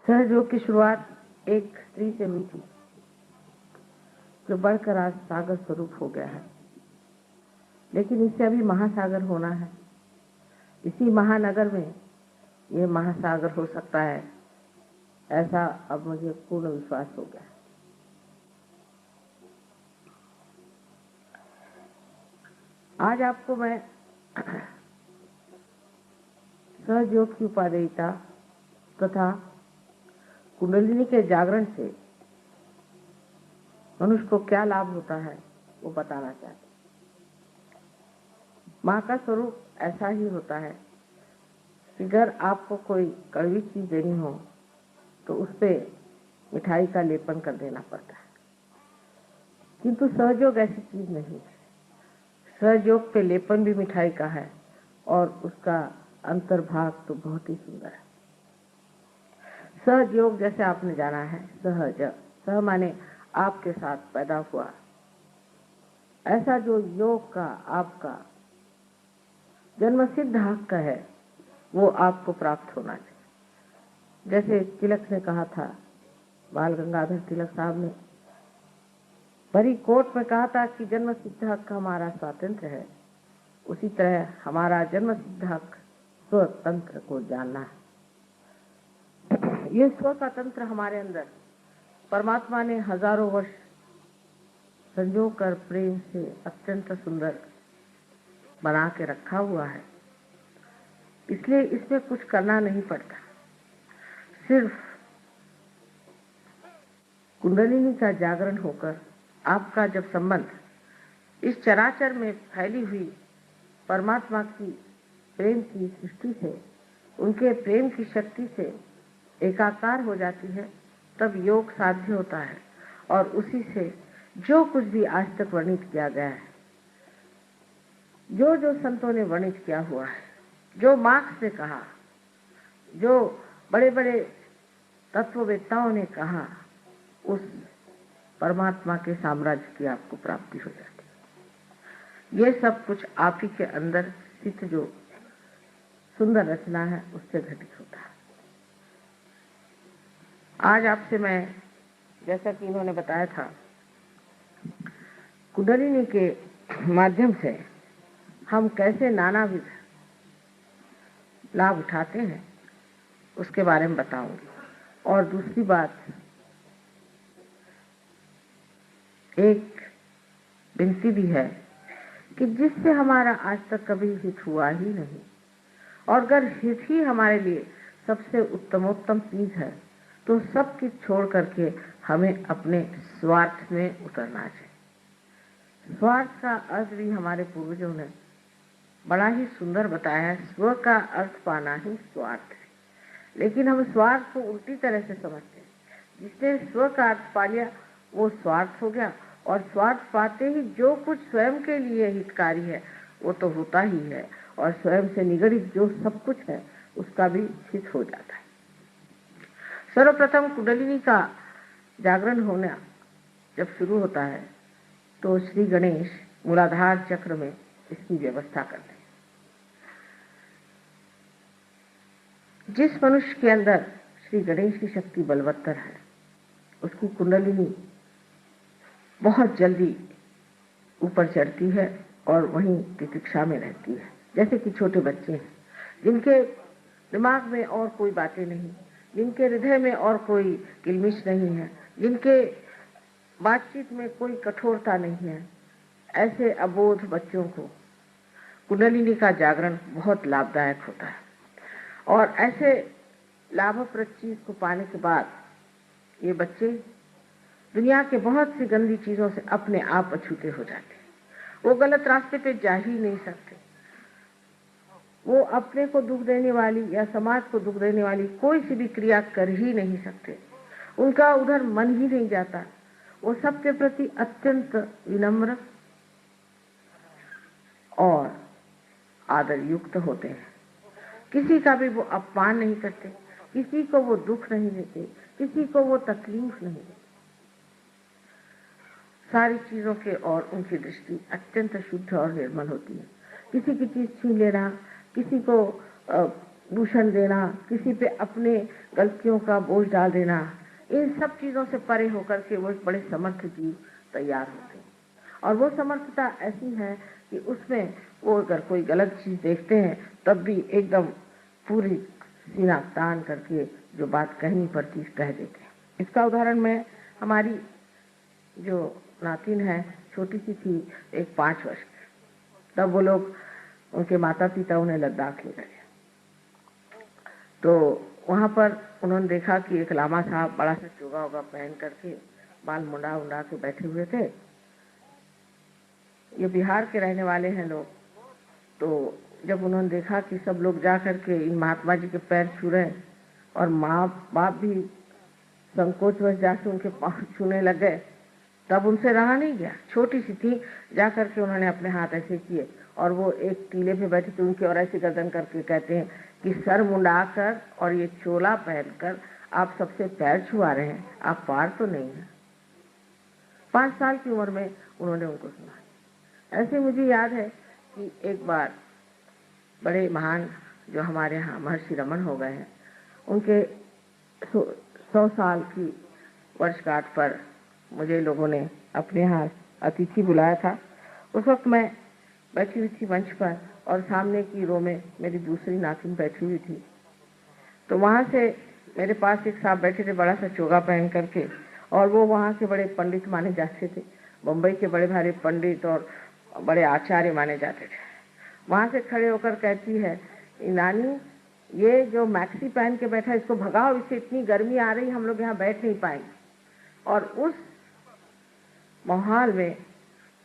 सहयोग की शुरुआत एक स्त्री से हुई थी जो बढ़कर आज सागर स्वरूप हो गया है, लेकिन इससे अभी महासागर होना है। इसी महानगर में ये महासागर हो सकता है, ऐसा अब मुझे पूर्ण विश्वास हो गया है। आज आपको मैं सहयोग की उपादेयता तथा कुंडलिनी के जागरण से मनुष्य को क्या लाभ होता है वो बताना चाहते। माँ का स्वरूप ऐसा ही होता है कि अगर आपको कोई कड़वी चीज देनी हो तो उस पे मिठाई का लेपन कर देना पड़ता है, किंतु सहयोग ऐसी चीज नहीं है। सहयोग पे लेपन भी मिठाई का है और उसका अंतर्भाग तो बहुत ही सुंदर है। सहयोग जैसे आपने जाना है, सहज, सह माने आपके साथ पैदा हुआ, ऐसा जो योग का आपका जन्मसिद्ध हक है वो आपको प्राप्त होना चाहिए। जैसे तिलक ने कहा था, बाल गंगाधर तिलक साहब ने भरी कोर्ट में कहा था कि जन्मसिद्ध हक हमारा स्वातंत्र है, उसी तरह हमारा जन्मसिद्ध हक स्वतंत्र को जानना है। ये स्वतंत्र हमारे अंदर परमात्मा ने हजारों वर्ष संजो कर प्रेम से अत्यंत सुंदर बना के रखा हुआ है, इसलिए इसमें कुछ करना नहीं पड़ता। सिर्फ कुंडलिनी का जागरण होकर आपका जब संबंध इस चराचर में फैली हुई परमात्मा की प्रेम की सृष्टि से, उनके प्रेम की शक्ति से एकाकार हो जाती है, तब योग साध्य होता है। और उसी से जो कुछ भी आज तक वर्णित किया गया है, जो जो संतों ने वर्णित किया हुआ है, जो मार्क्स ने कहा, जो बड़े बड़े तत्ववेत्ताओं ने कहा, उस परमात्मा के साम्राज्य की आपको प्राप्ति हो जाती है। ये सब कुछ आप ही के अंदर स्थित जो सुंदर रचना है उससे घटित होता है। आज आपसे मैं, जैसा कि इन्होंने बताया था, कुंडलिनी के माध्यम से हम कैसे नानाविध लाभ उठाते हैं उसके बारे में बताऊंगी। और दूसरी बात, एक विनती भी है कि जिससे हमारा आज तक कभी हित हुआ ही नहीं, और अगर हित ही हमारे लिए सबसे उत्तमोत्तम चीज है तो सब कुछ छोड़ करके हमें अपने स्वार्थ में उतरना चाहिए। स्वार्थ का अर्थ भी हमारे पूर्वजों ने बड़ा ही सुंदर बताया है। स्व का अर्थ पाना ही स्वार्थ है, लेकिन हम स्वार्थ को उल्टी तरह से समझते हैं। जिसने स्व का अर्थ पा लिया वो स्वार्थ हो गया, और स्वार्थ पाते ही जो कुछ स्वयं के लिए हितकारी है वो तो होता ही है, और स्वयं से निगड़ित जो सब कुछ है उसका भी हित हो जाता है। सर्वप्रथम कुंडलिनी का जागरण होना जब शुरू होता है तो श्री गणेश मूलाधार चक्र में इसकी व्यवस्था करते हैं। जिस मनुष्य के अंदर श्री गणेश की शक्ति बलवत्तर है, उसकी कुंडलिनी बहुत जल्दी ऊपर चढ़ती है और वहीं प्रतीक्षा में रहती है। जैसे कि छोटे बच्चे हैं जिनके दिमाग में और कोई बातें नहीं, जिनके हृदय में और कोई किलमिश नहीं है, जिनके बातचीत में कोई कठोरता नहीं है, ऐसे अबोध बच्चों को कुंडलिनी का जागरण बहुत लाभदायक होता है। और ऐसे लाभप्रद चीज को पाने के बाद ये बच्चे दुनिया के बहुत सी गंदी चीजों से अपने आप अछूते हो जाते हैं। वो गलत रास्ते पे जा ही नहीं सकते। वो अपने को दुख देने वाली या समाज को दुख देने वाली कोई सी भी क्रिया कर ही नहीं सकते। उनका उधर मन ही नहीं जाता। वो सबके प्रति अत्यंत विनम्र और आदर युक्त होते हैं। किसी का भी वो अपमान नहीं करते, किसी को वो दुख नहीं देते, किसी को वो तकलीफ नहीं देते। सारी चीजों के और उनकी दृष्टि अत्यंत शुद्ध और निर्मल होती है। किसी की चीज छीन लेना, किसी को दूषण देना, किसी पे अपने गलतियों का बोझ डाल देना, इन सब चीजों से परे होकर के वो एक बड़े समर्थ जीव तैयार होते हैं। और वो समर्थता ऐसी है कि उसमें वो अगर कोई गलत चीज देखते हैं तब भी एकदम पूरी सीना तान करके जो बात कहनी पड़ती कह देते हैं। इसका उदाहरण मैं, हमारी जो नातिन है, छोटी सी थी, एक 5 वर्ष की, तब वो लोग, उनके माता पिता उन्हें लद्दाख ले गए। तो वहां पर उन्होंने देखा कि एक लामा साहब बड़ा सा चोगा वोगा पहन करके बाल मुंडा उंडा के बैठे हुए थे। ये बिहार के रहने वाले हैं लोग। तो जब उन्होंने देखा कि सब लोग जा करके इन महात्मा जी के पैर छू रहे हैं और माँ बाप भी संकोचवश जाके उनके पाँव छूने लग गए, तब उनसे रहा नहीं गया। छोटी सी थी, जा करके उन्होंने अपने हाथ ऐसे किए और वो एक टीले पे बैठे थे उनकी और ऐसे गर्दन करके कहते हैं कि सर मुंडाकर और ये चोला पहनकर आप सबसे पैर छुआ रहे हैं, आप पार तो नहीं है। 5 साल की उम्र में उन्होंने उनको सुना। ऐसे मुझे याद है कि एक बार बड़े महान जो हमारे यहाँ महर्षि रमन हो गए हैं, उनके 100 साल की वर्षगांठ पर मुझे लोगों ने अपने यहाँ अतिथि बुलाया था। उस वक्त मैं बैठी हुई थी मंच पर और सामने की रो में मेरी दूसरी नातिन बैठी हुई थी। तो वहां से मेरे पास एक साहब बैठे थे बड़ा सा चोगा पहन करके, और वो वहां के बड़े पंडित माने जाते थे, मुंबई के बड़े भारी पंडित और बड़े आचार्य माने जाते थे। वहां से खड़े होकर कहती है, नानी ये जो मैक्सी पहन के बैठा है इसको भगाओ, इससे इतनी गर्मी आ रही, हम लोग यहाँ बैठ नहीं पाएंगे। और उस माहौल में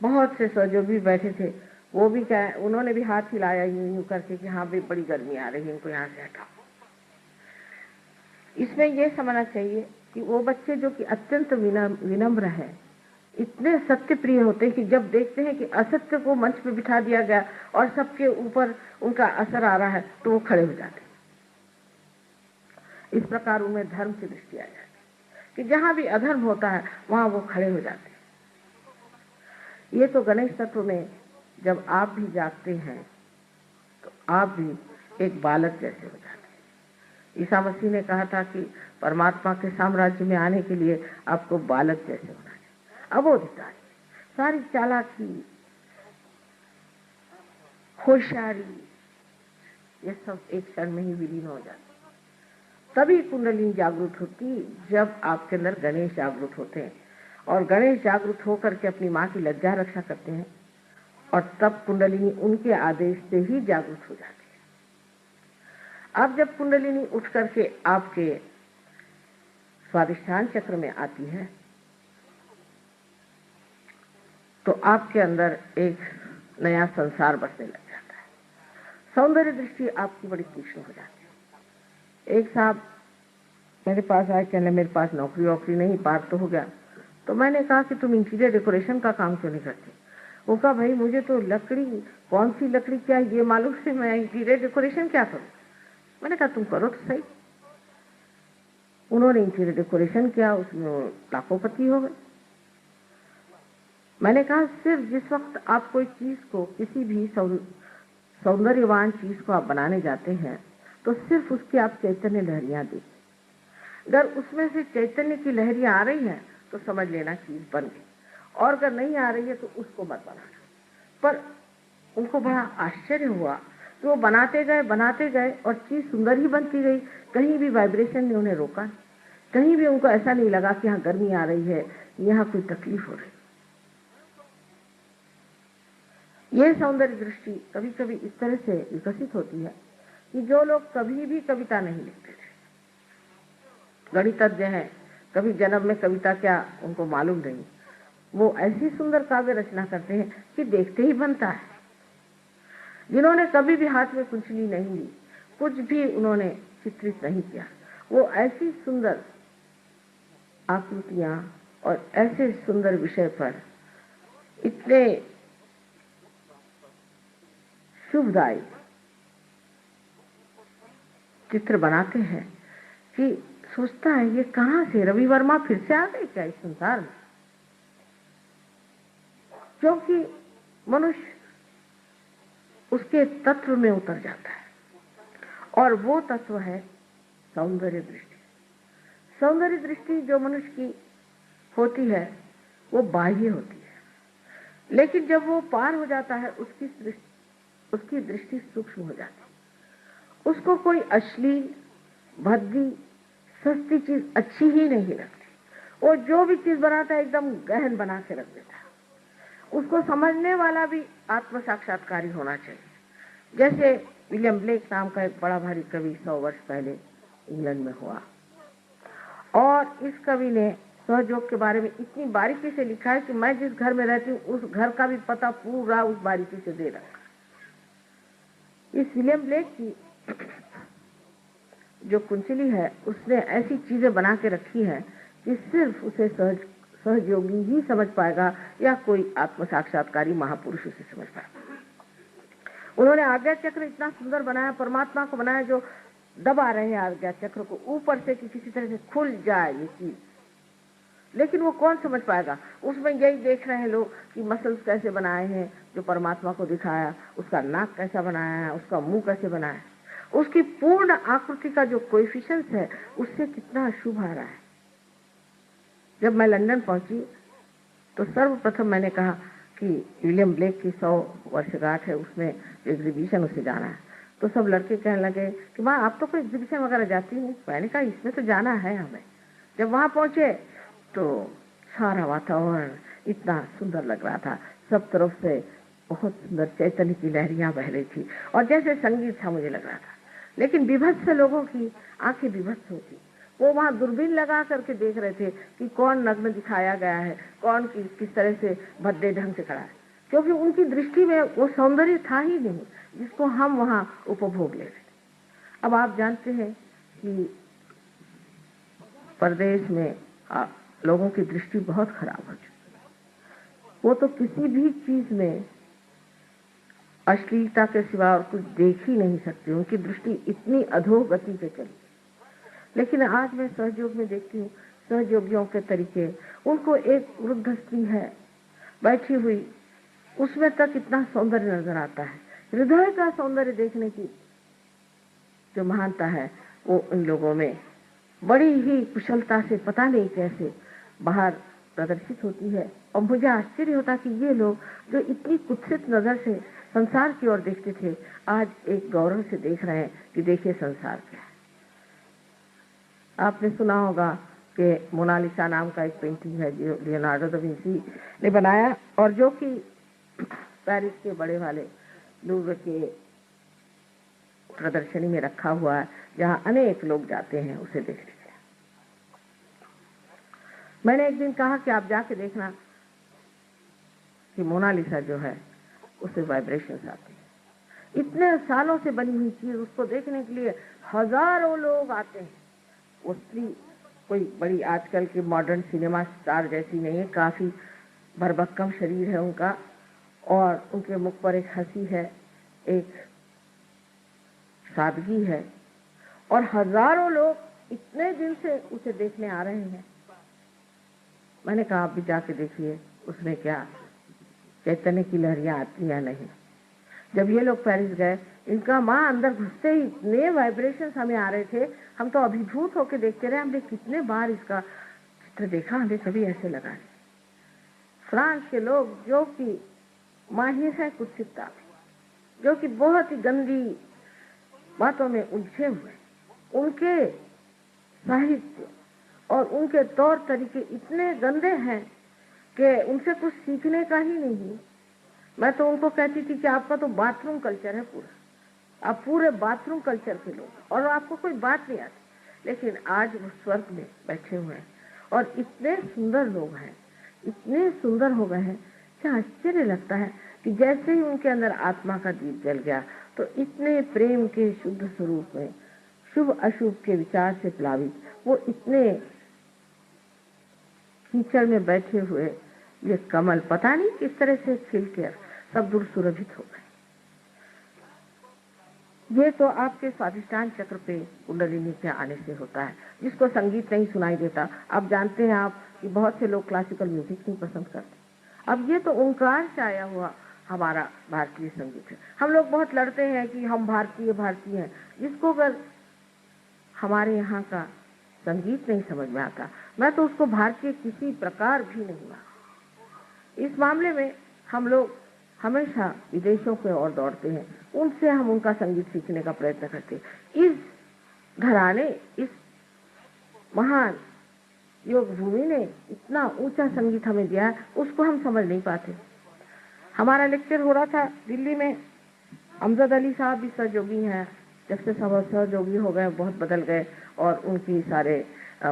बहुत से जो भी बैठे थे वो भी उन्होंने भी हाथ हिलाया यूं यूं करके कि हाँ भी बड़ी गर्मी आ रही है, इनको यहाँ से हटाओ। इसमें ये समझना चाहिए कि वो बच्चे जो कि अत्यंत विनम्र है, इतने सत्य प्रिय होते हैं कि जब देखते हैं कि असत्य को मंच पे बिठा दिया गया और सबके ऊपर उनका असर आ रहा है तो वो खड़े हो जाते हैं। इस प्रकार उनमें धर्म की दृष्टि आ जाती है कि जहां भी अधर्म होता है वहां वो खड़े हो जाते हैं। ये तो गणेश तत्व में जब आप भी जागते हैं तो आप भी एक बालक जैसे हो जाते हैं। ईसा मसीह ने कहा था कि परमात्मा के साम्राज्य में आने के लिए आपको बालक जैसे होना है। अबोधिता, सारी चालाकी, होशियारी, ये सब एक क्षण में ही विलीन हो जाती। तभी कुंडलिनी जागृत होती जब आपके अंदर गणेश जागृत होते हैं, और गणेश जागृत होकर के अपनी माँ की लज्जा रक्षा करते हैं, और तब कुंडलिनी उनके आदेश से ही जागृत हो जाती है। अब जब कुंडलिनी उठ करके आपके स्वादिष्ठान चक्र में आती है तो आपके अंदर एक नया संसार बसने लग जाता है। सौंदर्य दृष्टि आपकी बड़ी तीक्ष्ण हो जाती है। एक साहब मेरे पास आए, कहने मेरे पास नौकरी वोकरी नहीं, पार तो हो गया। तो मैंने कहा कि तुम इंटीरियर डेकोरेशन का काम क्यों नहीं करते? वो कहा भाई मुझे तो लकड़ी, कौन सी लकड़ी क्या ये मालूम है, मैं इंटीरियर डेकोरेशन क्या करूं? मैंने कहा तुम करो तो सही। उन्होंने इंटीरियर डेकोरेशन किया, उसमें लाखोंपति हो गए। मैंने कहा सिर्फ जिस वक्त आप कोई चीज को, किसी भी सौंदर्यवान चीज को आप बनाने जाते हैं तो सिर्फ उसकी आप चैतन्य लहरियां देखिए। अगर उसमें से चैतन्य की लहरियां आ रही हैं तो समझ लेना चीज बन गई, और अगर नहीं आ रही है तो उसको मत बनाना। पर उनको बड़ा आश्चर्य हुआ कि वो बनाते गए और चीज सुंदर ही बनती गई। कहीं भी वाइब्रेशन ने उन्हें रोका, कहीं भी उनको ऐसा नहीं लगा कि यहाँ गर्मी आ रही है, यहाँ कोई तकलीफ हो रही। ये सौंदर्य दृष्टि कभी कभी इस तरह से विकसित होती है कि जो लोग कभी भी कविता नहीं लिखते थे, गणितज्ञ हैं, कभी जन्म में कविता क्या उनको मालूम नहीं, वो ऐसी सुंदर काव्य रचना करते हैं कि देखते ही बनता है। जिन्होंने कभी भी हाथ में कुंचली नहीं ली, कुछ भी उन्होंने चित्रित नहीं किया, वो ऐसी सुंदर आकृतियां और ऐसे सुंदर विषय पर इतने शुभदायी चित्र बनाते हैं कि सोचता है ये कहां से रवि वर्मा फिर से आ गए क्या इस संसार में? क्योंकि मनुष्य उसके तत्व में उतर जाता है और वो तत्व है सौंदर्य दृष्टि। सौंदर्य दृष्टि जो मनुष्य की होती है वो बाह्य होती है, लेकिन जब वो पार हो जाता है उसकी दृष्टि सूक्ष्म हो जाती है। उसको कोई अश्लील, भद्दी, सस्ती चीज अच्छी ही नहीं लगती। वो जो भी चीज बनाता है एकदम गहन बना के रख देता है। उसको समझने वाला भी आत्म साक्षात्कारी होना चाहिए। जैसे विलियम ब्लेक नाम का एक बड़ा भारी कवि 100 वर्ष पहले इंग्लैंड में हुआ, और इस कवि ने सहयोग के बारे में इतनी बारीकी से लिखा है कि मैं जिस घर में रहती हूँ उस घर का भी पता पूरा उस बारीकी से दे रखा। इस विलियम ब्लेक की जो कुंचली है उसने ऐसी चीजें बना के रखी है कि सिर्फ उसे सहयोगी ही समझ पाएगा या कोई आत्म साक्षात्कारी महापुरुष उसे समझ पाएगा। उन्होंने आज्ञा चक्र इतना सुंदर बनाया, परमात्मा को बनाया जो दबा रहे हैं आज्ञा चक्र को ऊपर से कि किसी तरह से खुल जाए ये चीज, लेकिन वो कौन समझ पाएगा। उसमें यही देख रहे हैं लोग कि मसल्स कैसे बनाए हैं, जो परमात्मा को दिखाया, उसका नाक कैसा बनाया है, उसका मुंह कैसे बनाया है, उसकी पूर्ण आकृति का जो कोएफिशिएंट है उससे कितना अशुभ आ रहा है। जब मैं लंदन पहुंची तो सर्वप्रथम मैंने कहा कि विलियम ब्लेक की 100 वर्षगांठ है, उसमें एग्जीबिशन उसे जाना है। तो सब लड़के कहने लगे कि माँ आप तो कोई एग्जीबिशन वगैरह जाती नहीं। मैंने कहा इसमें तो जाना है हमें। जब वहां पहुंचे तो सारा वातावरण इतना सुंदर लग रहा था, सब तरफ से बहुत सुंदर चैतन्य की लहरियां बह रही थी और जैसे संगीत था मुझे लग रहा था। लेकिन विभत्स लोगों की आंखें विभत्स होती, वो वहां दूरबीन लगा करके देख रहे थे कि कौन नग्न दिखाया गया है, कौन किस तरह से भद्दे ढंग से खड़ा है, क्योंकि उनकी दृष्टि में वो सौंदर्य था ही नहीं जिसको हम वहां उपभोग ले रहे थे। अब आप जानते हैं कि परदेश में लोगों की दृष्टि बहुत खराब हो चुकी है। वो तो किसी भी चीज में अश्लीलता के सिवा और कुछ देख ही नहीं सकते, उनकी दृष्टि इतनी अधोगति पे चली। लेकिन आज मैं सहयोग में देखती हूँ सहयोगियों के तरीके, उनको एक वृद्ध स्त्री है बैठी हुई, उसमें तक इतना सौंदर्य नजर आता है। हृदय का सौंदर्य देखने की जो महानता है वो इन लोगों में बड़ी ही कुशलता से पता नहीं कैसे बाहर प्रदर्शित होती है। और मुझे आश्चर्य होता कि ये लोग जो इतनी कुत्सित नजर से संसार की ओर देखते थे आज एक गौरव से देख रहे हैं कि देखिए संसार क्या है। आपने सुना होगा कि मोनालिसा नाम का एक पेंटिंग है जो लियोनार्डो दा विंसी ने बनाया और जो कि पेरिस के बड़े वाले लूव्र के प्रदर्शनी में रखा हुआ है, जहां अनेक लोग जाते हैं उसे देखने के लिए। मैंने एक दिन कहा कि आप जाके देखना कि मोनालिसा जो है उसे वाइब्रेशंस आते हैं। इतने सालों से बनी हुई चीज उसको देखने के लिए हजारों लोग आते हैं। वो स्त्री कोई बड़ी आजकल के मॉडर्न सिनेमा स्टार जैसी नहीं है, काफी भरभक्कम शरीर है उनका और उनके मुख पर एक हंसी है, एक सादगी है और हजारों लोग इतने दिन से उसे देखने आ रहे हैं। मैंने कहा आप भी जाके देखिए उसमें क्या चैतन्य की लहरियां आती या नहीं। जब ये लोग पेरिस गए, इनका माँ अंदर घुसते ही इतने वाइब्रेशंस हमें आ रहे थे, हम तो अभिभूत होकर देखते रहे। हमने कितने बार इसका चित्र देखा, हमें कभी ऐसे लगा नहीं। फ्रांस के लोग जो कि माहिर है कुत्सितता, जो कि बहुत ही गंदी बातों में उलझे हुए, उनके साहित्य और उनके तौर तरीके इतने गंदे हैं कि उनसे कुछ सीखने का ही नहीं। मैं तो उनको कहती थी कि आपका तो बाथरूम कल्चर है पूरा, आप पूरे बाथरूम कल्चर के लोग और आपको कोई बात नहीं आती। लेकिन आज वो स्वर्ग में बैठे हुए हैं और इतने सुंदर लोग हैं, इतने सुंदर हो गए हैं कि आश्चर्य लगता है कि जैसे ही उनके अंदर आत्मा का दीप जल गया तो इतने प्रेम के शुद्ध स्वरूप में शुभ अशुभ के विचार से प्लावित वो इतने कीचड़ में बैठे हुए ये कमल पता नहीं किस तरह से खिल कर सब दूर सुरभित हो गए। ये तो आपके स्वाधिष्ठान चक्र पे कुंडलिनी के आने से होता है, जिसको संगीत नहीं सुनाई देता। आप जानते हैं आप कि बहुत से लोग क्लासिकल म्यूजिक नहीं पसंद करते। अब ये तो ओंकार से आया हुआ हमारा भारतीय संगीत है। हम लोग बहुत लड़ते हैं कि हम भारतीय भारतीय हैं। जिसको अगर हमारे यहाँ का संगीत नहीं समझ में आता, मैं तो उसको भारतीय किसी प्रकार भी नहीं मानता। इस मामले में हम लोग हमेशा विदेशों की ओर दौड़ते हैं, उनसे हम उनका संगीत सीखने का प्रयत्न करते हैं। इस घराने, इस महान योग भूमि ने इतना ऊंचा संगीत हमें दिया है, उसको हम समझ नहीं पाते। हमारा लेक्चर हो रहा था दिल्ली में, अमजद अली साहब भी सहयोगी हैं। जब से सब सहयोगी हो गए, बहुत बदल गए और उनकी सारे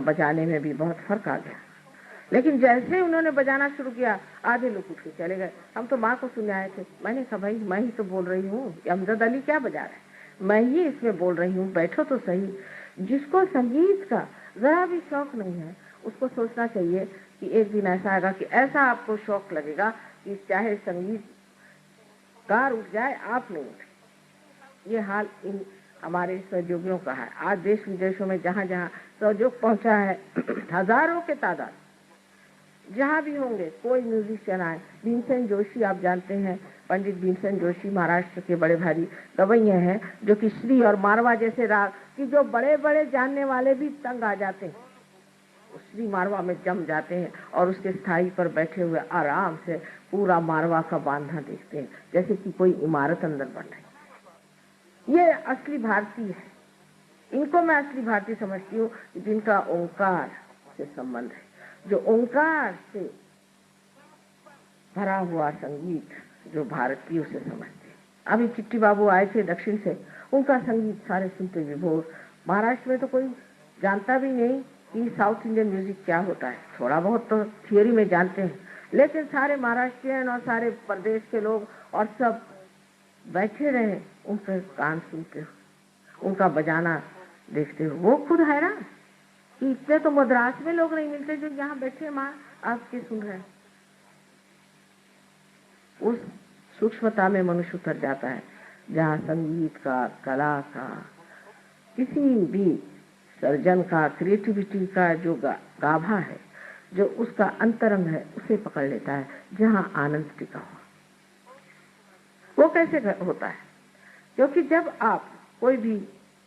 बजाने में भी बहुत फर्क आ गया। लेकिन जैसे उन्होंने बजाना शुरू किया, आधे लोग उठ के चले गए। हम तो माँ को सुनने आए थे। मैंने कहा भाई मैं ही तो बोल रही हूँ, अमजद अली क्या बजा रहे हैं, मैं ही इसमें बोल रही हूँ, बैठो तो सही। जिसको संगीत का जरा भी शौक नहीं है, उसको सोचना चाहिए कि एक दिन ऐसा आएगा कि ऐसा आपको शौक लगेगा कि चाहे संगीत कार उठ जाए, आप नहीं उठे। ये हाल इन हमारे सहयोगियों का है। आज देश विदेशों में जहाँ जहाँ सहयोग पहुंचा है, हजारों के तादाद, जहाँ भी होंगे कोई म्यूजिशियन आए। भीमसेन जोशी आप जानते हैं, पंडित भीमसेन जोशी महाराष्ट्र के बड़े भारी गवैये हैं, जो कि श्री और मारवा जैसे राग की जो बड़े बड़े जानने वाले भी तंग आ जाते हैं, श्री मारवा में जम जाते हैं और उसके स्थाई पर बैठे हुए आराम से पूरा मारवा का बांधा देखते हैं, जैसे कि कोई इमारत अंदर बन रही। ये असली भारतीय है। इनको मैं असली भारतीय समझती हूँ, जिनका ओंकार से संबंध है, जो ओंकार से भरा हुआ संगीत जो भारतीयों से समझते हैं। अभी चिट्टी बाबू आए थे दक्षिण से, उनका संगीत सारे सुनते विभोर। महाराष्ट्र में तो कोई जानता भी नहीं कि साउथ इंडियन म्यूजिक क्या होता है। थोड़ा बहुत तो थियोरी में जानते हैं, लेकिन सारे महाराष्ट्रियन और सारे प्रदेश के लोग और सब बैठे रहे उनके कान सुनते हो, उनका बजाना देखते हो। वो खुद है ना, इतने तो मद्रास में लोग नहीं मिलते जो यहाँ बैठे माँ आपके सुन रहे हैं। उस सूक्ष्मता में मनुष्य उतर जाता है, जहाँ संगीत का, कला का, किसी भी सर्जन का, क्रिएटिविटी का जो गाभा है, जो उसका अंतरंग है, उसे पकड़ लेता है, जहाँ आनंद टिका हुआ। वो कैसे होता है? क्योंकि जब आप कोई भी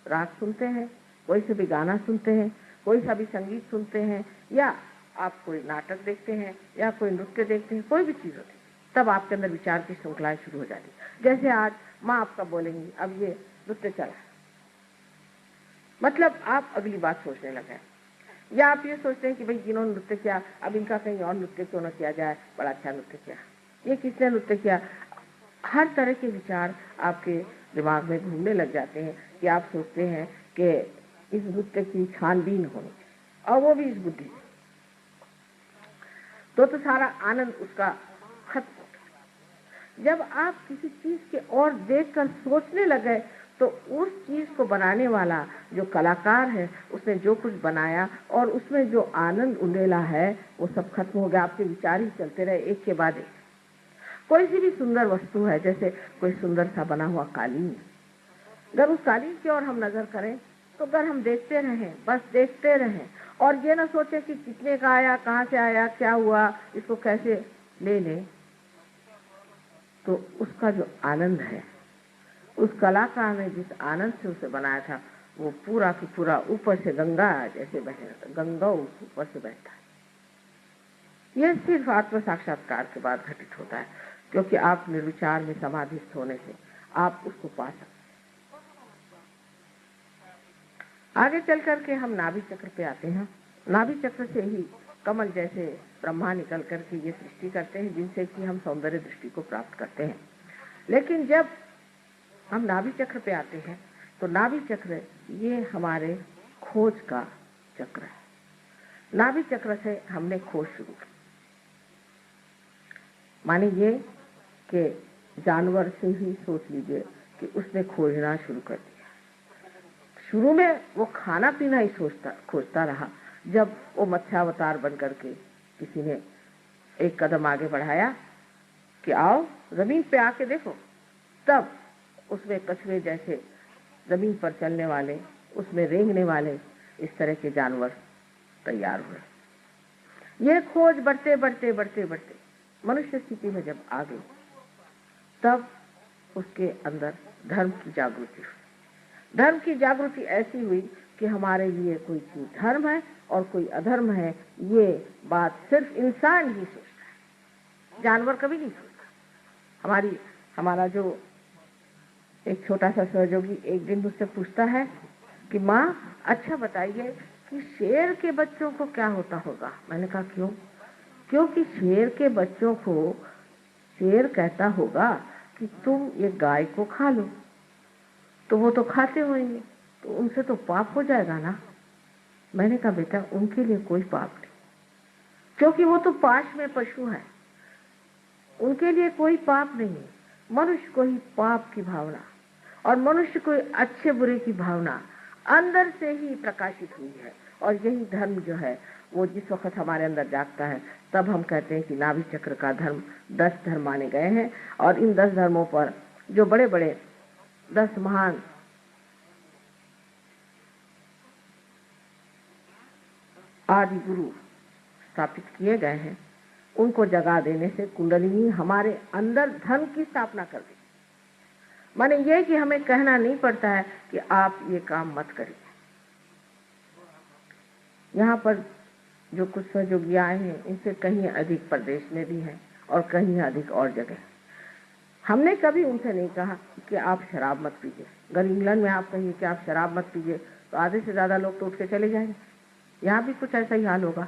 राग सुनते हैं, कोई से भी गाना सुनते हैं, कोई सा भी संगीत सुनते हैं, या आप कोई नाटक देखते हैं या कोई नृत्य देखते हैं, कोई भी चीज होती है, तब आपके अंदर विचार की श्रृंखलाएं शुरू हो जाती। जैसे आज माँ आपका बोलेंगी, अब ये नृत्य चला, मतलब आप अगली बात सोचने लगे, या आप ये सोचते हैं कि भाई जिन्होंने नृत्य किया, अब इनका कहीं और नृत्य क्यों न किया जाए, बड़ा अच्छा नृत्य किया, ये किसने नृत्य किया। हर तरह के विचार आपके दिमाग में घूमने लग जाते हैं कि आप सोचते हैं कि इस नृत्य की छानबीन होनी, और वो भी इस बुद्धि से, तो सारा आनंद उसका खत्म। जब आप किसी चीज के और देखकर सोचने लगे, तो उस चीज को बनाने वाला जो कलाकार है, उसने जो कुछ बनाया और उसमें जो आनंद उंडेला है, वो सब खत्म हो गया। आपके विचार ही चलते रहे एक के बाद एक। कोई सी भी सुंदर वस्तु है, जैसे कोई सुंदर सा बना हुआ कालीन, अगर उस कालीन की ओर हम नजर करें, तो अगर हम देखते रहें, बस देखते रहें, और ये ना सोचे कि कितने का आया, कहाँ से आया, क्या हुआ, इसको कैसे ले लें, तो उसका जो आनंद है, उस कलाकार ने जिस आनंद से उसे बनाया था, वो पूरा की पूरा ऊपर से गंगा जैसे बह, गंगा ऊपर से बहता है। यह सिर्फ आत्म साक्षात्कार के बाद घटित होता है, क्योंकि आप निर्विचार में समाधिस्थ होने से आप उसको पा सकते। आगे चल करके हम नाभि चक्र पे आते हैं। नाभि चक्र से ही कमल जैसे ब्रह्मा निकल करके ये सृष्टि करते हैं, जिनसे कि हम सौंदर्य दृष्टि को प्राप्त करते हैं। लेकिन जब हम नाभि चक्र पे आते हैं, तो नाभि चक्र ये हमारे खोज का चक्र है। नाभि चक्र से हमने खोज शुरू की। माने ये कि जानवर से ही सोच लीजिए कि उसने खोजना शुरू कर दिया। शुरू में वो खाना पीना ही खोजता रहा। जब वो मत्स्यावतार बन करके किसी ने एक कदम आगे बढ़ाया कि आओ जमीन पे आके देखो, तब उसमें कछुए जैसे जमीन पर चलने वाले, उसमें रेंगने वाले, इस तरह के जानवर तैयार हुए। यह खोज बढ़ते बढ़ते बढ़ते बढ़ते मनुष्य स्थिति में जब आ गई, तब उसके अंदर धर्म की जागृति हुई। धर्म की जागृति ऐसी हुई कि हमारे लिए कोई चीज धर्म है और कोई अधर्म है, ये बात सिर्फ इंसान ही सोचता है, जानवर कभी नहीं सोचता। हमारा जो एक छोटा सा सहयोगी एक दिन मुझसे पूछता है कि माँ अच्छा बताइए कि शेर के बच्चों को क्या होता होगा। मैंने कहा क्यों? क्योंकि शेर के बच्चों को शेर कहता होगा कि तुम ये गाय को खा लो, तो वो तो खाते होंगे, तो उनसे तो पाप हो जाएगा ना। मैंने कहा बेटा उनके लिए कोई पाप नहीं, क्योंकि वो तो पाश में पशु है, उनके लिए कोई पाप नहीं है। मनुष्य को ही पाप की भावना और मनुष्य को अच्छे बुरे की भावना अंदर से ही प्रकाशित हुई है। और यही धर्म जो है वो जिस वक्त हमारे अंदर जागता है तब हम कहते हैं कि नाभि चक्र का धर्म 10 धर्म माने गए हैं। और इन 10 धर्मों पर जो बड़े बड़े 10 महान आदि गुरु स्थापित किए गए हैं, उनको जगा देने से कुंडलिनी हमारे अंदर धर्म की स्थापना कर दी। माने ये कि हमें कहना नहीं पड़ता है कि आप ये काम मत करिए। यहाँ पर जो कुछ सहयोगी आए हैं इनसे कहीं अधिक प्रदेश में भी हैं और कहीं अधिक और जगह। हमने कभी उनसे नहीं कहा कि आप शराब मत पीजिए। अगर इंग्लैंड में आप कहिए कि आप शराब मत पीजिए तो आधे से ज्यादा लोग तो उठ के चले जाएंगे। यहाँ भी कुछ ऐसा ही हाल होगा।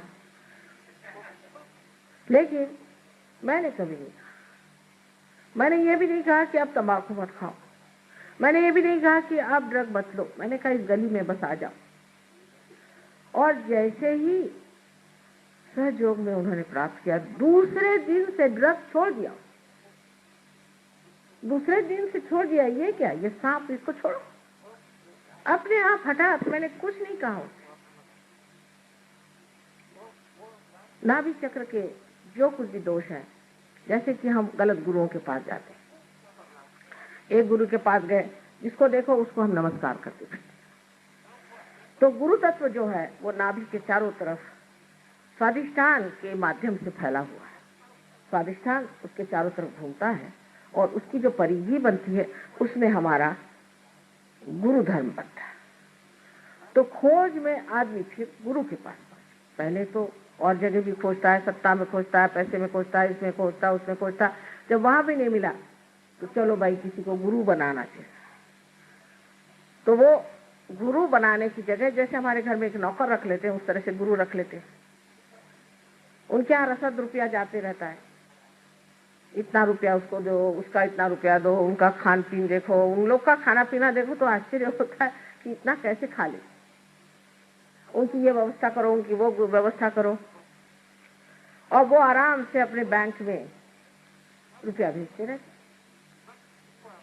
लेकिन मैंने कभी नहीं कहा, मैंने ये भी नहीं कहा कि आप तंबाकू मत खाओ, मैंने ये भी नहीं कहा कि आप ड्रग मत लो। मैंने कहा इस गली में बस आ जाओ। और जैसे ही सहयोग में उन्होंने प्राप्त किया, दूसरे दिन से ड्रग छोड़ दिया। दूसरे दिन से छोड़ दिया। ये क्या, ये सांप, इसको छोड़ो, अपने आप हटा। मैंने कुछ नहीं कहा। नाभि चक्र के जो कुछ भी दोष है, जैसे कि हम गलत गुरुओं के पास जाते हैं। एक गुरु के पास गए, जिसको देखो उसको हम नमस्कार करते थे। तो गुरु तत्व जो है वो नाभि के चारों तरफ स्वादिष्ठान के माध्यम से फैला हुआ है। स्वादिष्ठान उसके चारों तरफ घूमता है और उसकी जो परिधि बनती है उसमें हमारा गुरु धर्म बनता है। तो खोज में आदमी फिर गुरु के पास, पहले तो और जगह भी खोजता है, सत्ता में खोजता है, पैसे में खोजता है, इसमें खोजता है, उसमें खोजता है। जब वहां भी नहीं मिला तो चलो भाई किसी को गुरु बनाना चाहिए। तो वो गुरु बनाने की जगह जैसे हमारे घर में एक नौकर रख लेते हैं, उस तरह से गुरु रख लेते हैं। उनके यहाँ रसद रुपया जाते रहता है, इतना रुपया उसको दो, उसका इतना रुपया दो, उनका खान पीन देखो, उन लोग का खाना पीना देखो तो आश्चर्य होता है कि इतना कैसे खा ले। उनकी ये व्यवस्था करो, उनकी वो व्यवस्था करो, और वो आराम से अपने बैंक में रुपया भेजते रहते।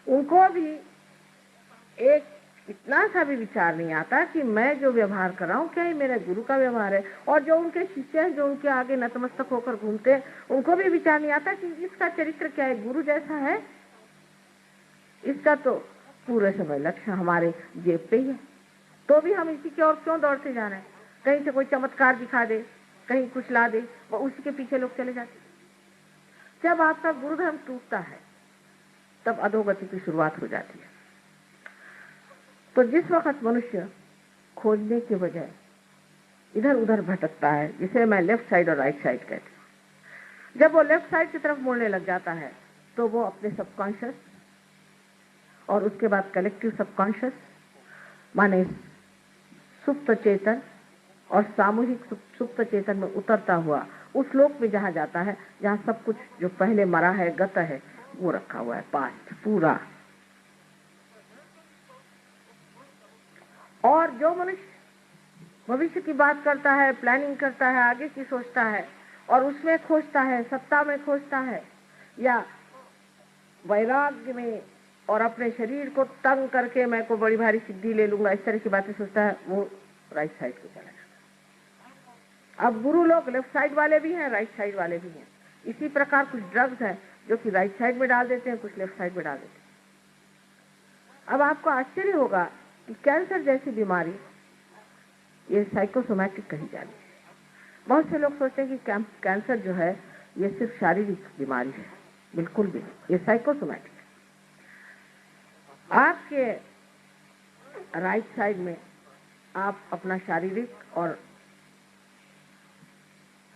उनको भी एक इतना सा भी विचार नहीं आता कि मैं जो व्यवहार कर रहा हूँ क्या ये मेरे गुरु का व्यवहार है। और जो उनके शिष्य हैं, जो उनके आगे नतमस्तक होकर घूमते हैं, उनको भी विचार नहीं आता कि इसका चरित्र क्या है, गुरु जैसा है। इसका तो पूरे समय लक्ष्य हमारे जेब पे ही है, तो भी हम इसी की ओर क्यों दौड़ते जा रहे हैं। कहीं से कोई चमत्कार दिखा दे, कहीं कुछ ला दे, वो उसी के पीछे लोग चले जाते। जब आपका गुरु धर्म टूटता है तब अधोगति की शुरुआत हो जाती है। तो जिस वक्त मनुष्य खोजने के बजाय इधर उधर भटकता है, जिसे मैं लेफ्ट साइड और राइट साइड कहती हूँ, जब वो लेफ्ट साइड की तरफ मुड़ने लग जाता है तो वो अपने सबकॉन्शियस और उसके बाद कलेक्टिव सबकॉन्शियस माने सुप्त चेतन और सामूहिक सुप्त चेतन में उतरता हुआ उस लोक में जहां जाता है जहां सब कुछ जो पहले मरा है, गत है, वो रखा हुआ है, पास्ट पूरा। और जो मनुष्य भविष्य की बात करता है, प्लानिंग करता है, आगे की सोचता है और उसमें खोजता है, सत्ता में खोजता है या वैराग्य में और अपने शरीर को तंग करके मैं को बड़ी भारी सिद्धि ले लूंगा, इस तरह की बातें सोचता है, वो राइट साइड को चला जाता है। अब गुरु लोग लेफ्ट साइड वाले भी हैं, राइट साइड वाले भी हैं। इसी प्रकार कुछ ड्रग्स हैं जो कि राइट साइड में डाल देते हैं, कुछ लेफ्ट साइड में डाल देते हैं। अब आपको आश्चर्य होगा कि कैंसर जैसी बीमारी ये साइकोसोमैटिक कही जाती है। बहुत से लोग सोचते हैं कि कैंसर जो है ये सिर्फ शारीरिक बीमारी है, बिल्कुल भी नहीं, ये साइकोसोमैटिक है। आपके राइट साइड में आप अपना शारीरिक और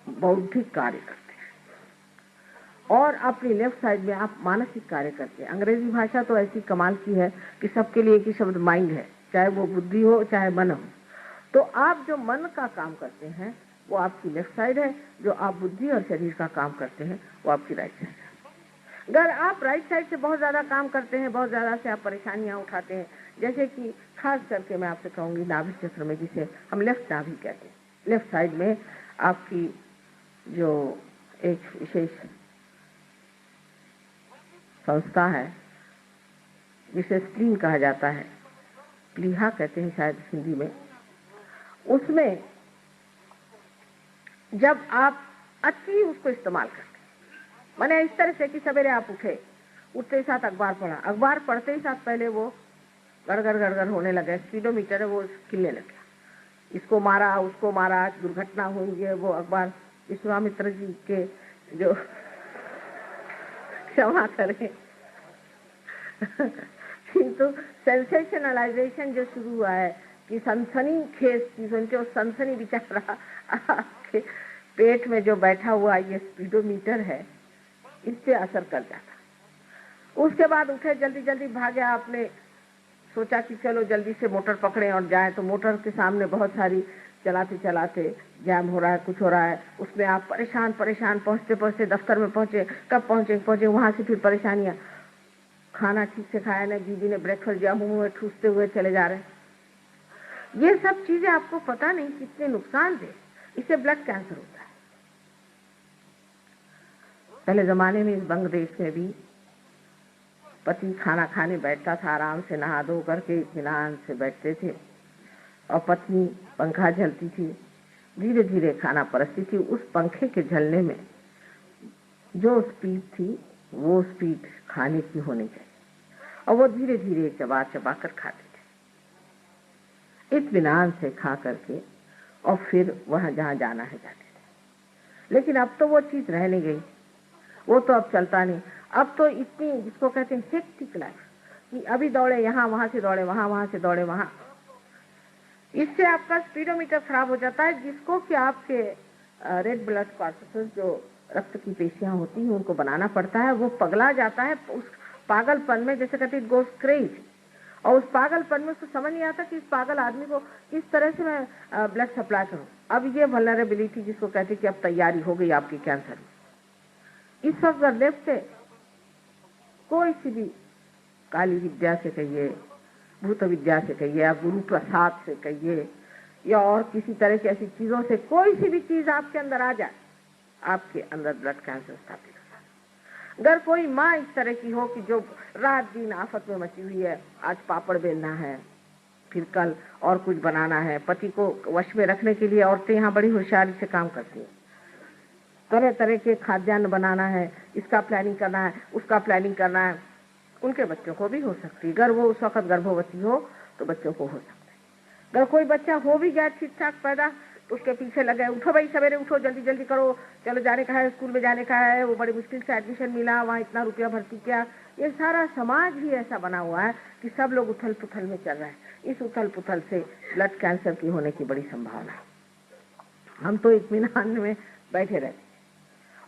बौद्धिक कार्य करते हैं और अपनी लेफ्ट साइड में आप मानसिक कार्य करते हैं। अंग्रेजी भाषा तो ऐसी कमाल की है कि सबके लिए एक ही शब्द माइंड है, चाहे वो बुद्धि हो चाहे मन हो। तो आप जो मन का काम करते हैं वो आपकी लेफ्ट साइड है, जो आप बुद्धि और शरीर का काम करते हैं वो आपकी राइट साइड है। अगर आप राइट साइड से बहुत ज्यादा काम करते हैं, बहुत ज्यादा से आप परेशानियां उठाते हैं, जैसे कि खास करके मैं आपसे कहूंगी नाभि चक्र में, जिसे हम लेफ्ट नाभि कहते हैं, लेफ्ट साइड में आपकी जो एक विशेष संस्था है जिसे स्प्लीन कहा जाता है, प्लीहा कहते हैं शायद हिंदी में, उसमें जब आप अच्छी उसको इस्तेमाल करते, माने इस तरह से कि सवेरे आप उठते ही साथ अखबार पढ़ा, अखबार पढ़ते ही साथ पहले वो गड़गड़ होने लगे, स्पीडोमीटर है वो खिलने लगे, इसको मारा उसको मारा, दुर्घटना हुई है, वो अखबार विश्वामित्र जी के जो क्षमा करें किंतु सेंसेशनलाइजेशन जो शुरू हुआ है कि सनसनी खेज चीजों के, सनसनी बेचारा आपके पेट में जो बैठा हुआ ये स्पीडोमीटर है, इससे असर कर जाता। उसके बाद उठे, जल्दी जल्दी भागे, आपने सोचा कि चलो जल्दी से मोटर पकड़े और जाए, तो मोटर के सामने बहुत सारी चलाते चलाते जैम हो रहा है, कुछ हो रहा है, उसमें आप परेशान पहुंचते पहुंचते दफ्तर में पहुंचे, कब पहुंचे वहां से फिर परेशानियां, खाना ठीक से खाया नहीं, दीदी ने ब्रेकफास्ट दिया, मुंह में ठूसते हुए चले जा रहे। ये सब चीजें आपको पता नहीं कितने नुकसान दे, इससे ब्लड कैंसर होता है। पहले जमाने में इस बंग देश में भी पति खाना खाने बैठता था, आराम से नहा धो करके इत्मीनान से बैठते थे और पत्नी पंखा झलती थी, धीरे धीरे खाना परसती थी। उस पंखे के झलने में जो स्पीड थी वो स्पीड खाने की होनी चाहिए, और वो धीरे धीरे चबा चबा कर खाते थे, इत्मीनान से खा करके, और फिर वहां जहां जाना है जाते थे। लेकिन अब तो वो चीज रह नहीं गई, वो तो अब चलता नहीं। अब तो इतनी, जिसको कहते हैं हेक्टिक लाइफ, कि अभी दौड़े यहाँ, वहां से दौड़े वहां, वहां से दौड़े वहां, इससे आपका स्पीडोमीटर खराब हो जाता है, जिसको कि आपके रेड ब्लड कॉर्पसेस जो रक्त की पेशियां होती हैं उनको बनाना पड़ता है, वो पगला जाता है उस पागलपन में, जैसे कहते हैं गोस क्रेज, और उस पागलपन में उसको समझ नहीं आता कि इस पागल आदमी को किस तरह से मैं ब्लड सप्लाई करूं। अब ये वल्नरेबिलिटी जिसको कहते हैं कि अब तैयारी हो गई आपकी कैंसर में, इस वक्त लेफ्ट से कोई सी भी काली विद्या से कहिए, भूत विद्या से कहिए, या गुरु प्रसाद से कहिए, या और किसी तरह की ऐसी चीजों से कोई सी भी चीज आपके अंदर आ जाए, आपके अंदर ब्लड कैंसर स्थापित हो जाए। अगर कोई माँ इस तरह की हो कि जो रात दिन आफत में मची हुई है, आज पापड़ बेलना है, फिर कल और कुछ बनाना है, पति को वश में रखने के लिए औरतें यहाँ बड़ी होशियारी से काम करती हैं, तरह तरह के खाद्यान्न बनाना है, इसका प्लानिंग करना है, उसका प्लानिंग करना है, उनके बच्चों को भी हो सकती है। अगर वो उस वक्त गर्भवती हो तो बच्चों को हो सकता है। अगर कोई बच्चा हो भी गया ठीक ठाक पैदा, तो उसके पीछे लगे, उठो भाई सवेरे उठो, जल्दी जल्दी करो, चलो जाने का है, स्कूल में जाने का है, वो बड़ी मुश्किल से एडमिशन मिला, वहाँ इतना रुपया भर्ती किया। ये सारा समाज ही ऐसा बना हुआ है कि सब लोग उथल पुथल में चल रहे हैं। इस उथल पुथल से ब्लड कैंसर की होने की बड़ी संभावना है। हम तो इत्मीनान में बैठे रहते,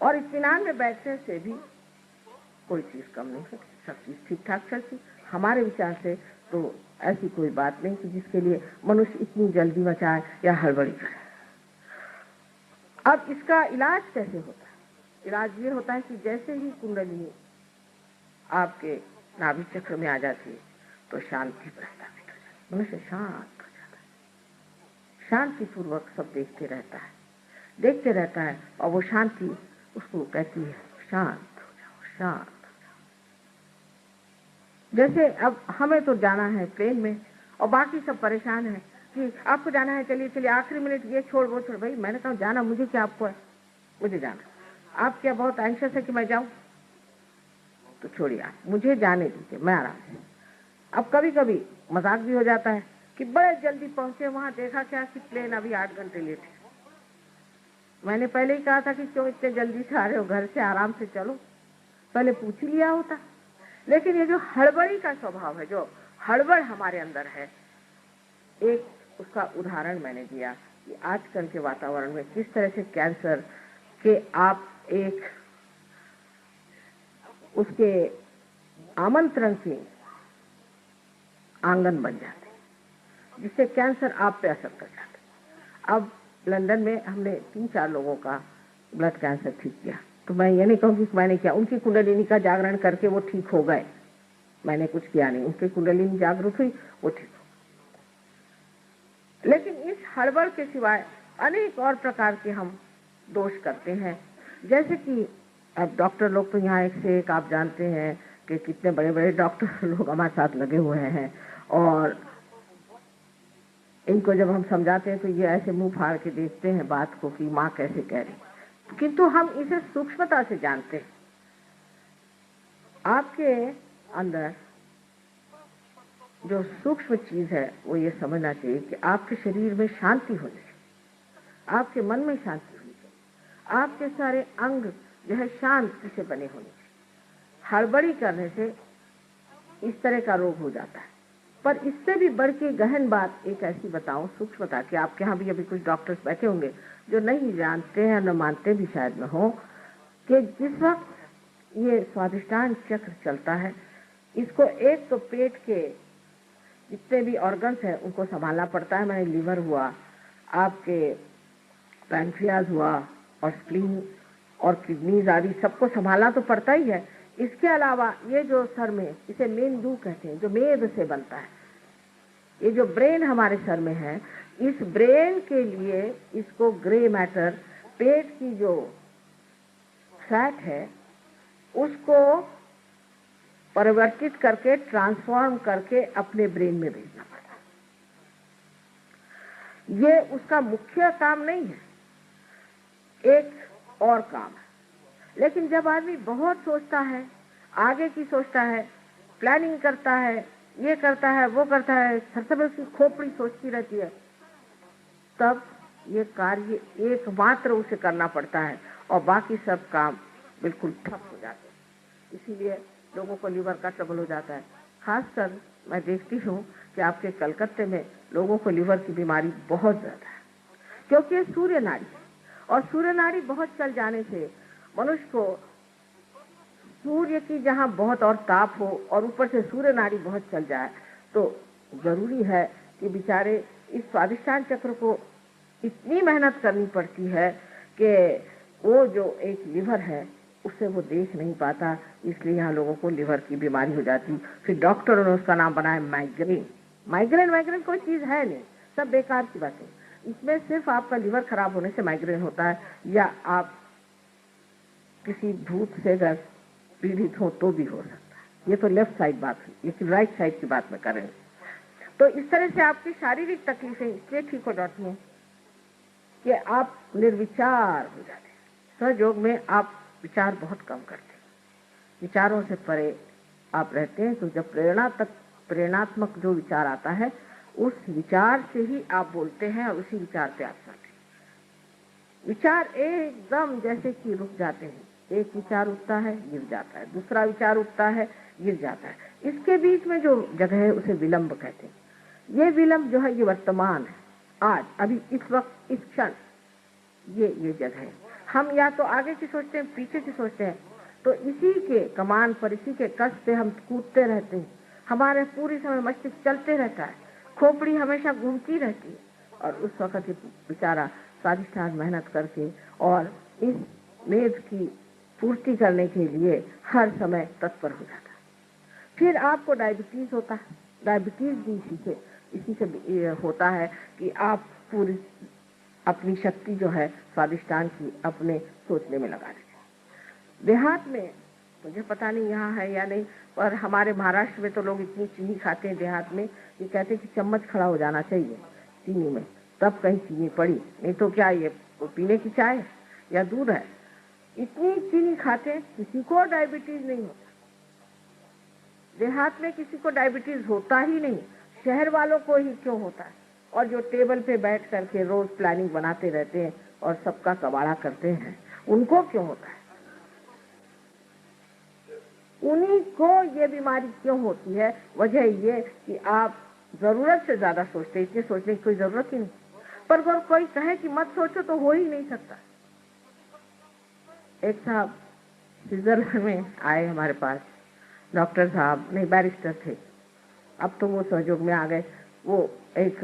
और इत्मीनान में बैठने से भी कोई चीज कम नहीं होती, सब चीज ठीक ठाक चलती। हमारे विचार से तो ऐसी कोई बात नहीं कि जिसके लिए मनुष्य इतनी जल्दी मचाए या हड़बड़ी करे। अब इसका इलाज कैसे होता है? इलाज ये होता है कि जैसे ही कुंडली आपके नाभि चक्र में आ जाती है तो शांति प्रस्तावित हो जाती है, मनुष्य शांत हो जाता है, शांति पूर्वक सब देखते रहता है, और वो शांति उसको कहती है शांत हो जाओ, शांत। जैसे अब हमें तो जाना है प्लेन में, और बाकी सब परेशान है कि आपको जाना है, चलिए चलिए, आखिरी मिनट ये छोड़ वो छोड़। भाई मैंने कहा जाना मुझे क्या, आपको है, मुझे जाना। आप क्या बहुत एंशियस है कि मैं जाऊं? तो छोड़िए, आप मुझे जाने दीजिए, मैं आराम से। अब कभी कभी मजाक भी हो जाता है कि बड़े जल्दी पहुंचे, वहां देखा क्या कि प्लेन अभी 8 घंटे लेट है। मैंने पहले ही कहा था कि क्यों इतने जल्दी से आ रहे हो, घर से आराम से चलो, पहले पूछ ही लिया होता। लेकिन ये जो हड़बड़ी का स्वभाव है, जो हड़बड़ हमारे अंदर है, एक उसका उदाहरण मैंने दिया कि आजकल के वातावरण में किस तरह से कैंसर के आप एक उसके आमंत्रण के आंगन बन जाते हैं, जिससे कैंसर आप पे असर कर जाता है। अब लंदन में हमने 3-4 लोगों का ब्लड कैंसर ठीक किया, तो मैं ये नहीं कहूँगी कि मैंने किया, उनकी कुंडलिनी का जागरण करके वो ठीक हो गए, मैंने कुछ किया नहीं, उनकी कुंडलिनी जागरूक हुई, वो ठीक हो। लेकिन इस हड़बड़ के सिवाय अनेक और प्रकार के हम दोष करते हैं, जैसे कि अब डॉक्टर लोग तो यहाँ एक से एक आप जानते हैं कि कितने बड़े बड़े डॉक्टर लोग हमारे साथ लगे हुए हैं, और इनको जब हम समझाते हैं तो ये ऐसे मुंह फाड़ के देखते हैं बात को कि माँ कैसे कह रही, किंतु हम इसे सूक्ष्मता से जानते हैं। आपके अंदर जो सूक्ष्म चीज है वो ये समझना चाहिए कि आपके शरीर में शांति होनी चाहिए, आपके मन में शांति होनी चाहिए, आपके सारे अंग जो है शांति से बने होने चाहिए। हड़बड़ी करने से इस तरह का रोग हो जाता है। पर इससे भी बढ़ के गहन बात एक ऐसी बताऊं, सूक्ष्मता, कि आपके यहाँ भी अभी कुछ डॉक्टर्स बैठे होंगे जो नहीं जानते हैं, न मानते भी शायद न हो, कि जिस वक्त ये स्वादिष्टान चक्र चलता है, इसको एक तो पेट के जितने भी ऑर्गन्स हैं उनको संभालना पड़ता है। मैंने लीवर हुआ, आपके पैंक्रियाज हुआ, और स्प्लीन और किडनीज आदि सबको संभालना तो पड़ता ही है। इसके अलावा ये जो सर में, इसे मेंदू कहते हैं, जो मेद से बनता है, ये जो ब्रेन हमारे सर में है, इस ब्रेन के लिए इसको ग्रे मैटर, पेट की जो फैट है उसको परिवर्तित करके, ट्रांसफॉर्म करके अपने ब्रेन में भेजना पड़ता है। ये उसका मुख्य काम नहीं है, एक और काम है। लेकिन जब आदमी बहुत सोचता है, आगे की सोचता है, प्लानिंग करता है, ये करता है, वो करता है, हर समय उसकी खोपड़ी सोचती रहती है, तब ये कार्य एकमात्र उसे करना पड़ता है और बाकी सब काम बिल्कुल ठप हो जाते हैं। इसीलिए लोगों को लीवर का ट्रबल हो जाता है। खासकर मैं देखती हूँ कि आपके कलकत्ते में लोगों को लीवर की बीमारी बहुत ज्यादा है, क्योंकि ये सूर्य नाड़ी, और सूर्य नाड़ी बहुत चल जाने से मनुष्य को सूर्य की जहाँ बहुत और ताप हो और ऊपर से सूर्य नाड़ी बहुत चल जाए, तो जरूरी है कि बेचारे इस स्वादिष्टान चक्र को इतनी मेहनत करनी पड़ती है कि वो जो एक लीवर है उससे वो देख नहीं पाता, इसलिए यहाँ लोगों को लीवर की बीमारी हो जाती। फिर डॉक्टरों ने उसका नाम बनाया माइग्रेन। माइग्रेन कोई चीज है नहीं, सब बेकार की बातें। इसमें सिर्फ आपका लीवर खराब होने से माइग्रेन होता है, या आप किसी भूत से अगर पीड़ित हो तो भी हो सकता है। ये तो लेफ्ट साइड बात हुई, लेकिन राइट साइड की बात में करें तो इस तरह से आपकी शारीरिक तकलीफें इसलिए ठीक हो जाती हैं कि आप निर्विचार हो जाते हैं। सहयोग में आप विचार बहुत कम करते हैं, विचारों से परे आप रहते हैं। तो जब प्रेरणात्मक जो विचार आता है, उस विचार से ही आप बोलते हैं और उसी विचार पे आप चलते हैं। विचार एकदम जैसे कि रुक जाते हैं, एक विचार उठता है गिर जाता है, दूसरा विचार उठता है गिर जाता है, इसके बीच में जो जगह है उसे विलंब कहते हैं। ये विलंब जो है ये वर्तमान है, आज, अभी, इस वक्त, इस क्षण, ये जगह है। हम या तो आगे की सोचते हैं, पीछे की सोचते हैं, तो इसी के कमान पर, इसी के कष्ट पे हम कूदते रहते हैं। हमारे पूरी समय मस्तिष्क चलते रहता है, खोपड़ी हमेशा घूमती रहती है, और उस वक्त बेचारा स्वादिष्टान मेहनत करके और इस मेद की पूर्ति करने के लिए हर समय तत्पर हो जाता है। फिर आपको डायबिटीज होता है। डायबिटीज भी इसी से होता है कि आप पूरी अपनी शक्ति जो है स्वादिष्टान की अपने सोचने में लगा देते हैं। देहात में मुझे पता नहीं यहाँ है या नहीं, पर हमारे महाराष्ट्र में तो लोग इतनी चीनी खाते हैं देहात में, ये कहते हैं कि चम्मच खड़ा हो जाना चाहिए चीनी में, तब कहीं चीनी पड़ी, नहीं तो क्या ये पीने की चाय या दूध है। इतनी चीनी खाते, किसी को डायबिटीज नहीं होता। देहात में किसी को डायबिटीज होता ही नहीं, शहर वालों को ही क्यों होता है। और जो टेबल पे बैठ करके रोज प्लानिंग बनाते रहते हैं और सबका कबाड़ा करते हैं, उनको क्यों होता है। उन्हीं को ये बीमारी क्यों होती है? वजह ये कि आप जरूरत से ज्यादा सोचते हैं। इतने सोचने की कोई जरूरत ही नहीं। पर अगर कोई कहे कि मत सोचो तो हो ही नहीं सकता। एक साहब स्विट्जरलैंड में आए हमारे पास, डॉक्टर साहब नहीं बैरिस्टर थे, अब तो वो सहयोग में आ गए। वो एक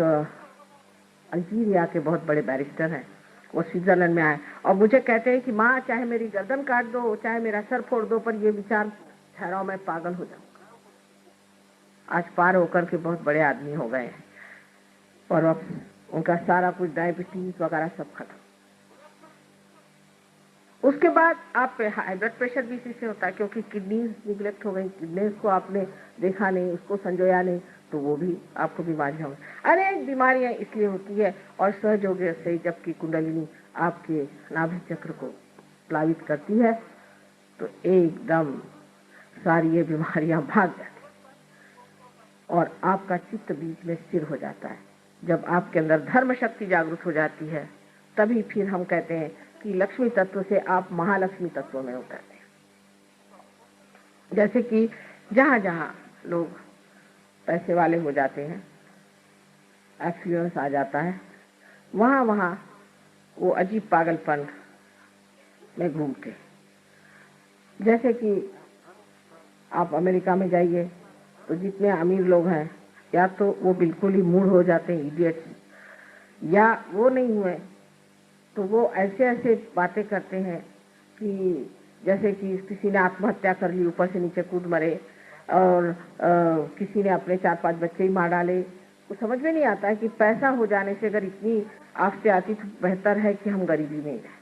अल्जीरिया के बहुत बड़े बैरिस्टर हैं। वो स्विट्जरलैंड में आए और मुझे कहते हैं कि माँ चाहे मेरी गर्दन काट दो, चाहे मेरा सर फोड़ दो, पर ये विचार ठहराओ मैं पागल हो जाऊंगा। आज पार होकर के बहुत बड़े आदमी हो गए हैं और अब उनका सारा कुछ डायबिटीज वगैरह सब खत्म। उसके बाद आप पे हाई ब्लड प्रेशर भी इसी से होता है, क्योंकि किडनीज निगलेक्ट हो गई, किडनीज को आपने देखा नहीं, उसको संजोया नहीं, तो वो भी आपको बीमारियां होंगी। अनेक बीमारियां इसलिए होती है। और सहयोग से जबकि कुंडलिनी आपके नाभि चक्र को प्लावित करती है तो एकदम सारी ये बीमारियां भाग जाती और आपका चित्त बीच में स्थिर हो जाता है। जब आपके अंदर धर्म शक्ति जागृत हो जाती है तभी फिर हम कहते हैं कि लक्ष्मी तत्व से आप महालक्ष्मी तत्व में उतरते हैं। जैसे कि जहां जहां लोग पैसे वाले हो जाते हैं, एफ्लुएंस आ जाता है, वहां वहां वो अजीब पागलपन में घूमते। जैसे कि आप अमेरिका में जाइए तो जितने अमीर लोग हैं या तो वो बिल्कुल ही मूड हो जाते हैं, इडियट्स, या वो नहीं हुए तो वो ऐसे ऐसे बातें करते हैं कि जैसे कि किसी ने आत्महत्या कर ली, ऊपर से नीचे कूद मरे, और किसी ने अपने 4-5 बच्चे ही मार डाले। वो समझ में नहीं आता है कि पैसा हो जाने से अगर इतनी आफतें आती तो बेहतर है कि हम गरीबी में ही रहें।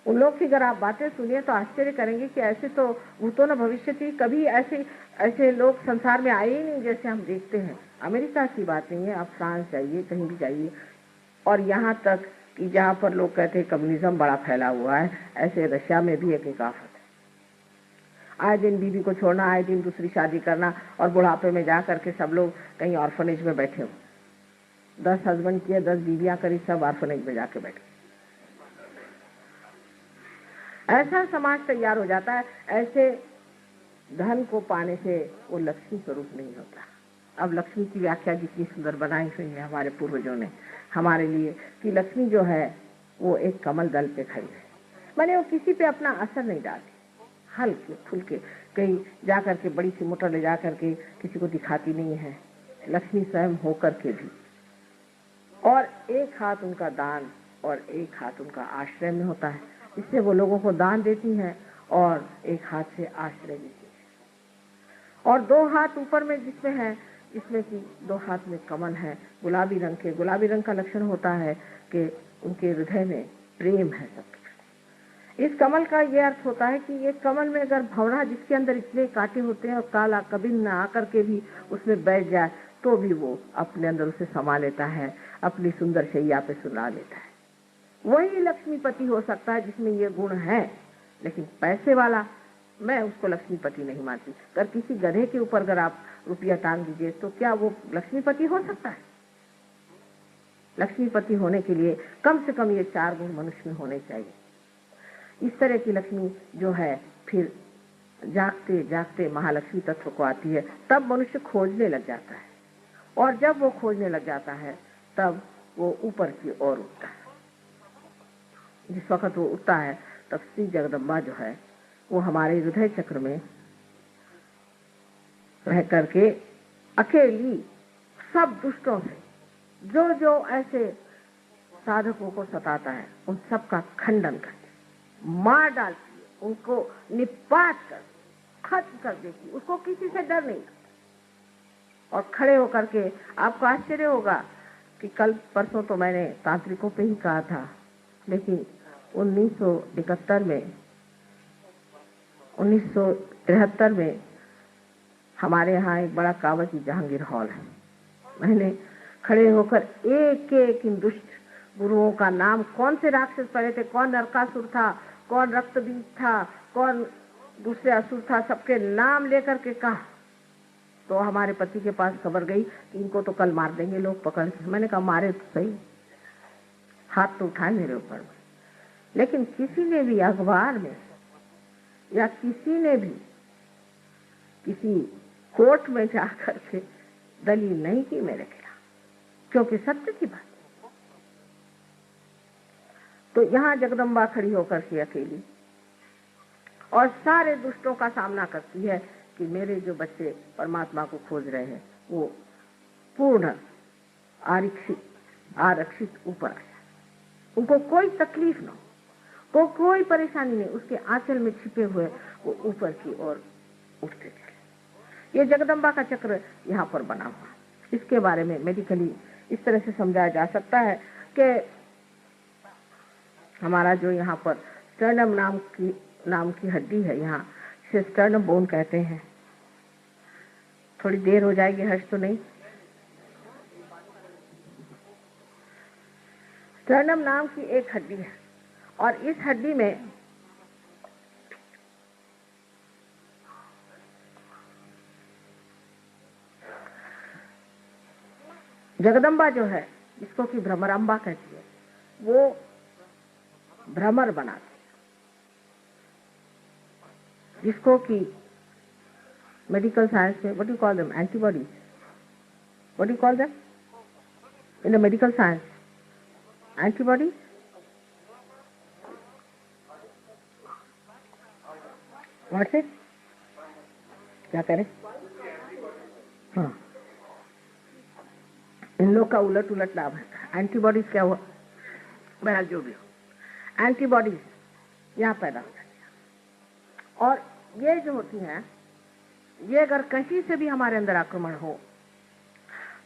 उन लोग की अगर आप बातें सुनिए तो आश्चर्य करेंगे कि ऐसे तो भूतों न भविष्य थी, कभी ऐसे लोग संसार में आए ही नहीं जैसे हम देखते हैं। अमेरिका की बात नहीं है, आप फ्रांस जाइए, कहीं भी जाइए, और यहाँ तक कि जहाँ पर लोग कहते हैं कम्युनिज्म बड़ा फैला हुआ है, ऐसे रशिया में भी एक आफत है। आए दिन बीवी को छोड़ना, आए दिन दूसरी शादी करना, और बुढ़ापे में जा करके सब लोग कहीं ऑर्फनेज में बैठे हो। 10 हस्बैंड किए, 10 बीवियां करी, सब ऑर्फनेज में जाके बैठे। ऐसा समाज तैयार हो जाता है। ऐसे धन को पाने से वो लक्ष्मी स्वरूप नहीं होता। अब लक्ष्मी की व्याख्या जितनी सुंदर बनाई हुई है हमारे पूर्वजों ने हमारे लिए, कि लक्ष्मी जो है वो एक कमल दल पे खड़ी है, माने वो किसी पे अपना असर नहीं डालती, हल्के फुल्के कहीं जा करके बड़ी सी मोटर ले जा करके किसी को दिखाती नहीं है, लक्ष्मी स्वयं होकर के भी। और एक हाथ उनका दान और एक हाथ उनका आश्रय में होता है, इससे वो लोगों को दान देती हैं और एक हाथ से आश्रय देती है। और 2 हाथ ऊपर में जिसमें है, इसमें कि 2 हाथ में कमल है गुलाबी रंग के। गुलाबी रंग का लक्षण होता है कि उनके हृदय में प्रेम है सबके। इस कमल का ये अर्थ होता है कि ये कमल में अगर भंवरा जिसके अंदर इतने कांटे होते हैं और काला कभी न आकर के भी उसमें बैठ जाए तो भी वो अपने अंदर उसे समा लेता है, अपनी सुंदर शैया पे सुला लेता है। वही लक्ष्मीपति हो सकता है जिसमें ये गुण है। लेकिन पैसे वाला मैं उसको लक्ष्मीपति नहीं मानती। अगर किसी गधे के ऊपर अगर आप रुपया टांग दीजिए तो क्या वो लक्ष्मीपति हो सकता है? लक्ष्मीपति होने के लिए कम से कम ये 4 गुण मनुष्य में होने चाहिए। इस तरह की लक्ष्मी जो है फिर जागते जागते महालक्ष्मी तत्व को आती है, तब मनुष्य खोजने लग जाता है। और जब वो खोजने लग जाता है तब वो ऊपर की ओर उठता है। जिस वक्त वो उठता है तब श्री जगदम्बा जो है वो हमारे हृदय चक्र में रह करके अकेली सब दुष्टों से जो जो ऐसे साधकों को सताता है उन सब का खंडन करती, मार डालती है, उनको निपात कर खत्म कर देती, उसको किसी से डर नहीं लगता। और खड़े होकर के आपको आश्चर्य होगा कि कल परसों तो मैंने तांत्रिकों पे ही कहा था, लेकिन 1971 में 1973 में हमारे यहाँ एक बड़ा कावजी जहांगीर हॉल है। मैंने खड़े होकर एक एक इन दुष्ट गुरुओं का नाम, कौन से राक्षस पड़े थे, कौन नरकासुर था, कौन रक्तबीज था, कौन दूसरे असुर था, सबके नाम लेकर के कहा। तो हमारे पति के पास खबर गई कि इनको तो कल मार देंगे लोग पकड़ के। मैंने कहा मारे तो सही, हाथ तो उठाए मेरे ऊपर, लेकिन किसी ने भी अखबार में या किसी ने भी किसी कोर्ट में जाकर के दलील नहीं की मेरे खिलाफ, क्योंकि सत्य की बात। तो यहां जगदम्बा खड़ी होकर के अकेली और सारे दुष्टों का सामना करती है कि मेरे जो बच्चे परमात्मा को खोज रहे हैं वो पूर्ण आरक्षित ऊपर आ जाए, उनको कोई तकलीफ ना हो, कोई परेशानी नहीं, उसके आंचल में छिपे हुए वो ऊपर की ओर उठते चले। ये जगदम्बा का चक्र यहाँ पर बना हुआ। इसके बारे में मेडिकली इस तरह से समझाया जा सकता है कि हमारा जो यहाँ पर स्टर्नम नाम की हड्डी है, यहाँ से स्टर्नम बोन कहते हैं। थोड़ी देर हो जाएगी, हर्ष तो नहीं। स्टर्नम नाम की एक हड्डी है और इस हड्डी में जगदम्बा जो है, जिसको कि भ्रमरांबा कहती है, वो भ्रमर बनाती है, जिसको कि मेडिकल साइंस में what you call them, antibodies, what you call them in the medical science, antibodies. What से क्या करें? हाँ, इन लोग का उलट उलट नाम है। एंटीबॉडीज क्या हुआ? बहरहाल जो भी हो, एंटीबॉडीज यहाँ पैदा हो जाती है। और ये जो होती हैं, ये अगर कहीं से भी हमारे अंदर आक्रमण हो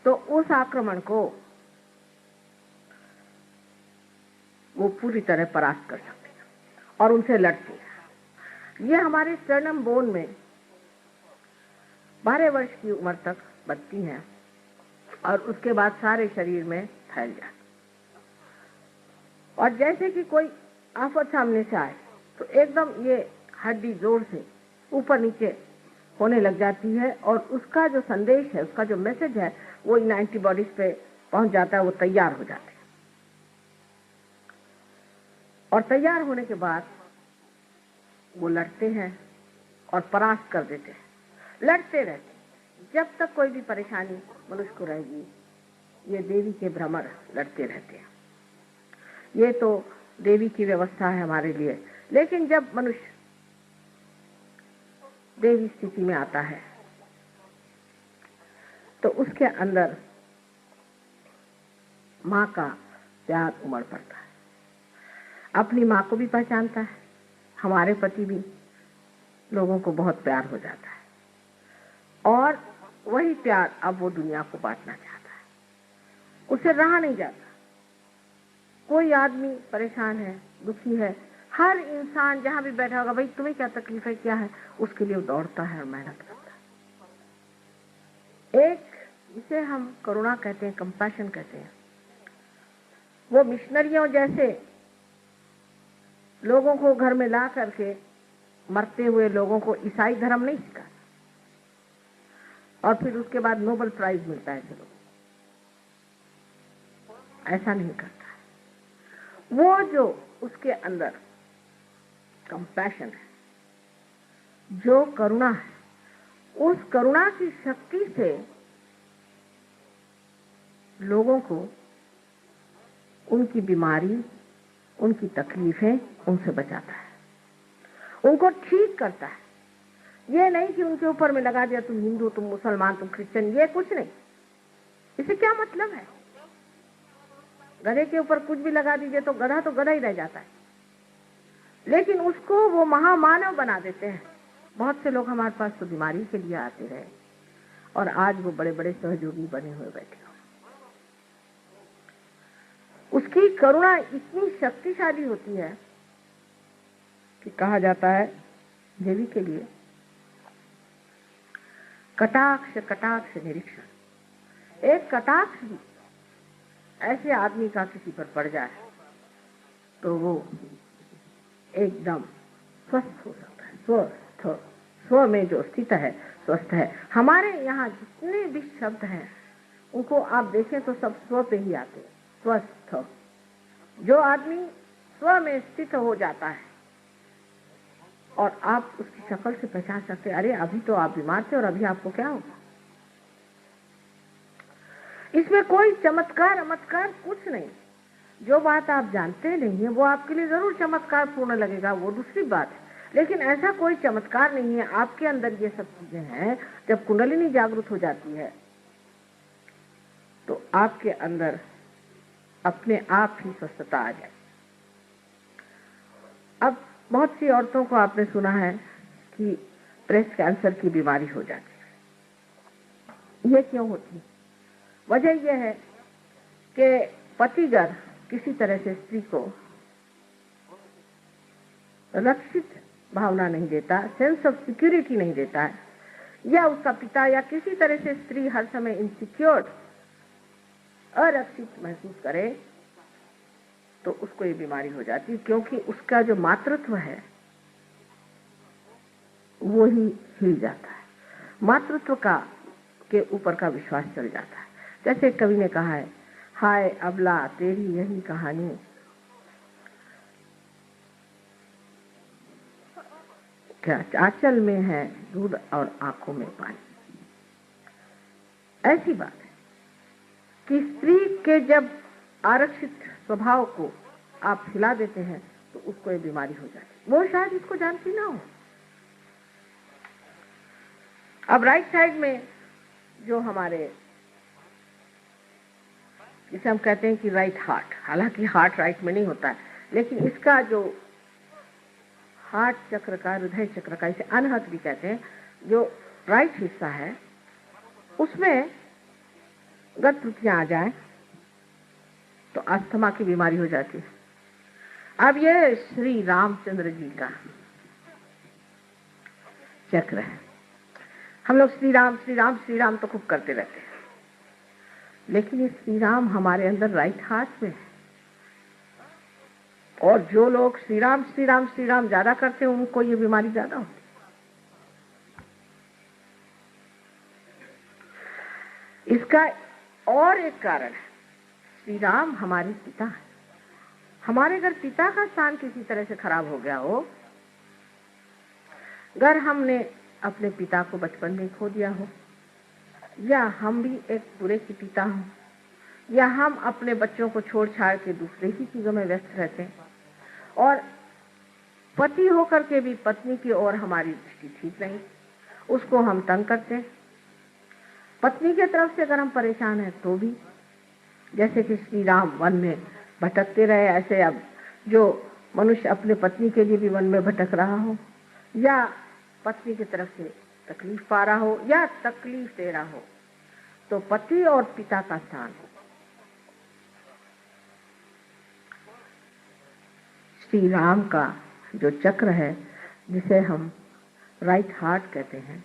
तो उस आक्रमण को वो पूरी तरह परास्त कर सकती है और उनसे लड़ती है। ये हमारे स्टर्नम बोन में 12 वर्ष की उम्र तक बनती हैं और उसके बाद सारे शरीर में फैल जाती। और जैसे कि कोई आफत सामने से आए तो एकदम ये हड्डी जोर से ऊपर नीचे होने लग जाती है और उसका जो संदेश है, उसका जो मैसेज है, वो इन एंटीबॉडीज पे पहुंच जाता है, वो तैयार हो जाते हैं। और तैयार होने के बाद वो लड़ते हैं और परास्त कर देते हैं, लड़ते रहते हैं जब तक कोई भी परेशानी मनुष्य को रहेगी। ये देवी के भ्रमर लड़ते रहते हैं। ये तो देवी की व्यवस्था है हमारे लिए। लेकिन जब मनुष्य देवी स्थिति में आता है तो उसके अंदर माँ का प्यार उमड़ पड़ता है, अपनी माँ को भी पहचानता है, हमारे प्रति भी लोगों को बहुत प्यार हो जाता है और वही प्यार अब वो दुनिया को बांटना चाहता है। उसे रहा नहीं जाता। कोई आदमी परेशान है, दुखी है, हर इंसान जहां भी बैठा होगा, भाई तुम्हें क्या तकलीफ है, क्या है, उसके लिए दौड़ता है और मेहनत करता है। एक जिसे हम करुणा कहते हैं, कंपैशन कहते हैं, वो मिशनरियों जैसे लोगों को घर में ला करके मरते हुए लोगों को ईसाई धर्म नहीं सिखाता और फिर उसके बाद नोबेल प्राइज मिलता है। चलो, ऐसा नहीं करता है। वो जो उसके अंदर कंपैशन है, जो करुणा है, उस करुणा की शक्ति से लोगों को उनकी बीमारी, उनकी तकलीफें, उनसे बचाता है, उनको ठीक करता है। ये नहीं कि उनके ऊपर में लगा दिया तुम हिंदू, तुम मुसलमान, तुम क्रिश्चियन, ये कुछ नहीं। इसे क्या मतलब है? गधे के ऊपर कुछ भी लगा दीजिए तो गधा ही रह जाता है, लेकिन उसको वो महामानव बना देते हैं। बहुत से लोग हमारे पास तो बीमारी के लिए आते रहे और आज वो बड़े बड़े सहयोगी बने हुए बैठे हो। उसकी करुणा इतनी शक्तिशाली होती है कि कहा जाता है देवी के लिए कटाक्ष कटाक्ष निरीक्षण। एक कटाक्ष भी ऐसे आदमी का किसी पर पड़ जाए तो वो एकदम स्वस्थ हो सकता है। स्व में जो स्थित है, स्वस्थ है। हमारे यहाँ जितने भी शब्द हैं उनको आप देखें तो सब स्व पे ही आते हैं। स्वस्थ, जो आदमी स्व में स्थित हो जाता है और आप उसकी शक्ल से पहचान सकते, अरे अभी तो आप बीमार थे और अभी आपको क्या हो। इसमें कोई चमत्कार अमत्कार कुछ नहीं। जो बात आप जानते नहीं है वो आपके लिए जरूर चमत्कार पूर्ण लगेगा, वो दूसरी बात है, लेकिन ऐसा कोई चमत्कार नहीं है। आपके अंदर ये सब चीजें हैं। जब कुंडलिनी जागृत हो जाती है तो आपके अंदर अपने आप ही स्वस्थता आ जाए। अब बहुत सी औरतों को आपने सुना है कि ब्रेस्ट कैंसर की बीमारी हो जाती है। ये क्यों होती है? वजह यह है कि पतिगर किसी तरह से स्त्री को रक्षित भावना नहीं देता, सेंस ऑफ सिक्योरिटी नहीं देता है, या उसका पिता या किसी तरह से स्त्री हर समय इनसिक्योर, अरक्षित महसूस करे तो उसको ये बीमारी हो जाती है, क्योंकि उसका जो मातृत्व है वो ही हिल जाता है। मातृत्व का के ऊपर का विश्वास चल जाता है। जैसे कवि ने कहा है, हाय अबला तेरी यही कहानी, क्या आंचल में है दूध और आंखों में पानी। ऐसी बात है कि स्त्री के जब आरक्षित स्वभाव को आप हिला देते हैं तो उसको ये बीमारी हो जाती है। वो शायद इसको जानती ना हो। अब राइट साइड में जो हमारे, जिसे हम कहते हैं कि राइट हार्ट, हालांकि हार्ट राइट में नहीं होता है, लेकिन इसका जो हार्ट चक्र का, हृदय चक्र का, इसे अनहत भी कहते हैं, जो राइट हिस्सा है उसमें गत त्रुटियां आ जाए तो अस्थमा की बीमारी हो जाती है। अब ये श्री रामचंद्र जी का चक्र है। हम लोग श्री राम श्री राम श्री राम तो खूब करते रहते हैं, लेकिन ये श्री राम हमारे अंदर राइट हार्ट में है। और जो लोग श्री राम श्री राम श्री राम ज्यादा करते हैं उनको ये बीमारी ज्यादा होती है। इसका और एक कारण है, श्री राम हमारे पिता है। हमारे अगर पिता का स्थान किसी तरह से खराब हो गया हो, अगर हमने अपने पिता को बचपन में खो दिया हो, या हम भी एक बुरे के पिता हो, या हम अपने बच्चों को छोड़ छाड़ के दूसरे ही चीजों में व्यस्त रहते हैं, और पति होकर के भी पत्नी की ओर हमारी दृष्टि ठीक नहीं, उसको हम तंग करते हैं। पत्नी की तरफ से अगर हम परेशान हैं तो भी, जैसे कि श्री राम वन में भटकते रहे, ऐसे अब जो मनुष्य अपने पत्नी के लिए भी वन में भटक रहा हो, या पत्नी की तरफ से तकलीफ पा रहा हो या तकलीफ दे रहा हो, तो पति और पिता का स्थान श्री राम का जो चक्र है, जिसे हम राइट हार्ट कहते हैं,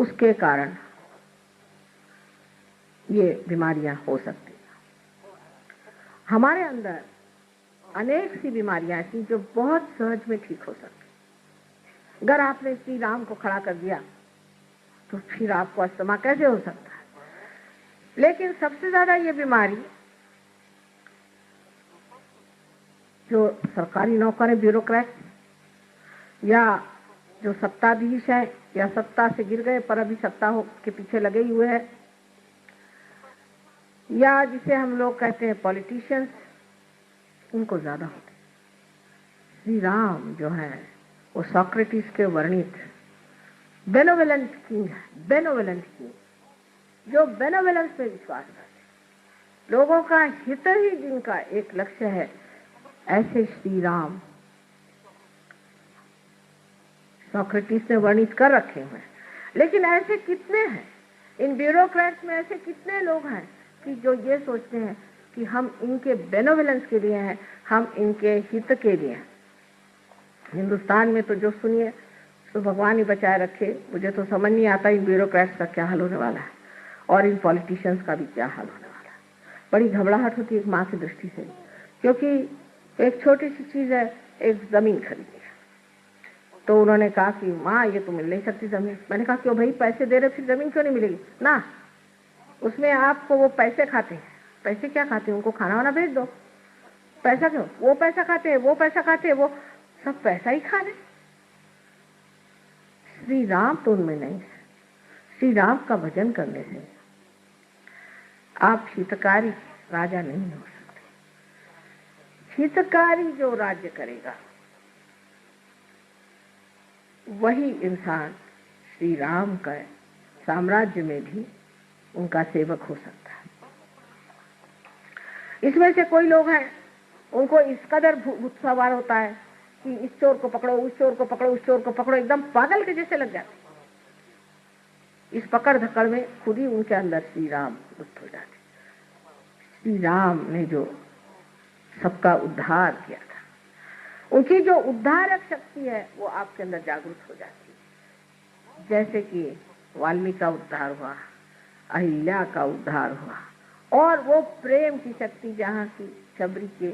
उसके कारण ये बीमारियां हो सकती हैं। हमारे अंदर अनेक सी बीमारियां ऐसी जो बहुत सहज में ठीक हो सकती। अगर आपने श्री राम को खड़ा कर दिया तो फिर आपको अस्थमा कैसे हो सकता है? लेकिन सबसे ज्यादा ये बीमारी जो सरकारी नौकर है, ब्यूरोक्रेट, या जो सत्ताधीश है, या सत्ता से गिर गए पर अभी सत्ता के पीछे लगे हुए हैं, या जिसे हम लोग कहते हैं पॉलिटिशियंस, उनको ज्यादा होते। श्री राम जो है वो सोक्रेटिस के वर्णित बेनोवेलेंट किंग है, बेनोवेलेंट किंग, जो बेनोवेलेंस में विश्वास करते, लोगों का हित ही जिनका एक लक्ष्य है, ऐसे श्री राम सोक्रेटिस ने वर्णित कर रखे हुए हैं। लेकिन ऐसे कितने हैं इन ब्यूरोक्रेट्स में, ऐसे कितने लोग हैं कि जो ये सोचते हैं कि हम इनके बेनोवेलेंस के लिए हैं, हम इनके हित के लिए हैं। हिंदुस्तान में तो जो सुनिए तो भगवान ही बचाए रखे, मुझे तो समझ नहीं आता इन ब्यूरोक्रेट्स का क्या हाल होने वाला है और इन पॉलिटिशियंस का भी क्या हाल होने वाला है। बड़ी घबराहट होती है एक माँ की दृष्टि से, क्योंकि एक छोटी सी चीज है, एक जमीन खरीदी है, तो उन्होंने कहा कि माँ ये तो मिल नहीं सकती जमीन। मैंने कहा क्यों भाई, पैसे दे रहे फिर जमीन क्यों नहीं मिलेगी? ना, उसमें आपको वो पैसे खाते हैं। पैसे क्या खाते हैं? उनको खाना वाना भेज दो। पैसा क्यों? वो पैसा खाते हैं, वो पैसा खाते हैं, वो सब पैसा ही खा रहे। श्री राम तो उनमें नहीं है। श्री राम का भजन करने से आप हितकारी राजा नहीं हो सकते। हितकारी जो राज्य करेगा वही इंसान श्री राम का साम्राज्य में भी उनका सेवक हो सकता है। इसमें से कोई लोग हैं, उनको इस कदर भूत सवार होता है कि इस चोर को पकड़ो, उस चोर को पकड़ो, उस चोर को पकड़ो, एकदम पागल के जैसे लग जाते। इस पकड़ धकड़ में खुद ही उनके अंदर श्री राम लुप्त हो जाते। श्री राम ने जो सबका उद्धार किया था, उनकी जो उद्धारक शक्ति है वो आपके अंदर जागृत हो जाती है। जैसे कि वाल्मीकि का उद्धार हुआ, अहिल्या का उद्धार हुआ, और वो प्रेम की शक्ति जहाँ की शबरी के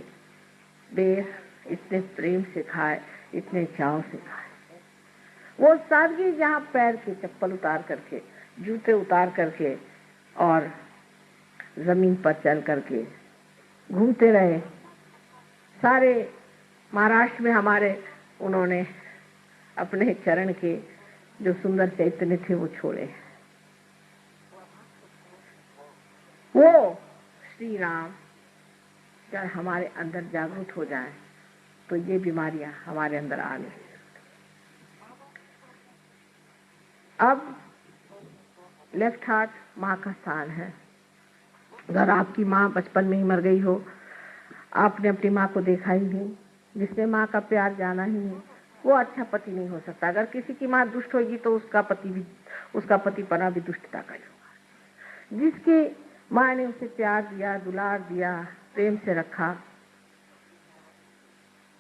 बेर इतने प्रेम से खाए, इतने चाव से खाए, वो सादगी जहाँ पैर के चप्पल उतार करके, जूते उतार करके और जमीन पर चल करके घूमते रहे। सारे महाराष्ट्र में हमारे उन्होंने अपने चरण के जो सुंदर चैतन्य थे वो छोड़े। वो श्री राम जब हमारे अंदर जागृत हो जाए तो ये बीमारियां हमारे अंदर आ नहीं। अब लेफ्ट हार्ट माँ का स्थान है। अगर आपकी माँ बचपन में ही मर गई हो, आपने अपनी माँ को देखा ही नहीं, जिसने माँ का प्यार जाना ही नहीं, वो अच्छा पति नहीं हो सकता। अगर किसी की माँ दुष्ट होगी तो उसका पतिपना भी दुष्टता का ही होगा। जिसकी माँ ने उसे प्यार दिया, दुलार दिया, प्रेम से रखा,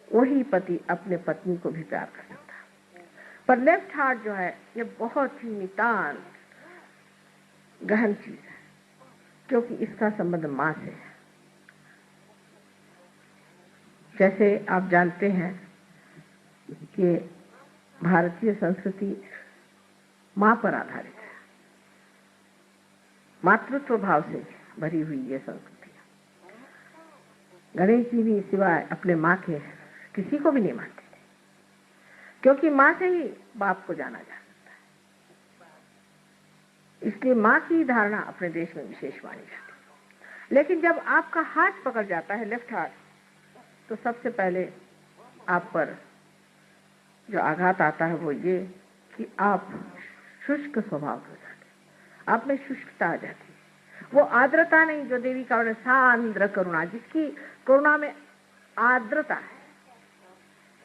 वही पति अपने पत्नी को भी प्यार कर सकता है। पर लेफ्ट हार्ट जो है ये बहुत ही नितांत गहन चीज है, क्योंकि इसका संबंध माँ से है। जैसे आप जानते हैं कि भारतीय संस्कृति माँ पर आधारित है, मातृत्व भाव से भरी हुई ये संस्कृति है। गणेश जी भी सिवाय अपने माँ के किसी को भी नहीं मानते थे, क्योंकि माँ से ही बाप को जाना जा सकता है। इसलिए माँ की धारणा अपने देश में विशेष मानी जाती है। लेकिन जब आपका हाथ पकड़ जाता है, लेफ्ट हाथ, तो सबसे पहले आप पर जो आघात आता है वो ये कि आप शुष्क स्वभाव हो जाते, आप में शुष्कता आ जाती है। वो आर्द्रता नहीं जो देवी का वर्णन, सांद्र करुणा, जिसकी करुणा में आर्द्रता है,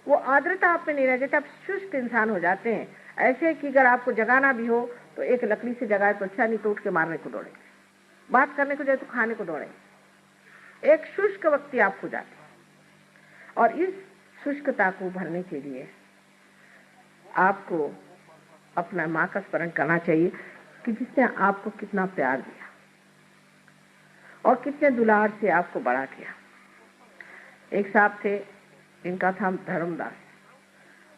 वो आर्द्रता आप में नहीं रह जाती। आप शुष्क इंसान हो जाते हैं। ऐसे कि अगर आपको जगाना भी हो तो एक लकड़ी से जगाए तो अच्छा, नहीं तो उठ के मारने को दौड़ेंगे, बात करने को जाए तो खाने को दौड़ेंगे। एक शुष्क व्यक्ति आप हो जाते हैं। और इस शुष्कता को भरने के लिए आपको अपना माँ का स्मरण करना चाहिए कि जिसने आपको कितना प्यार दिया और कितने दुलार से आपको बड़ा किया। एक साहब थे, इनका था धर्मदास,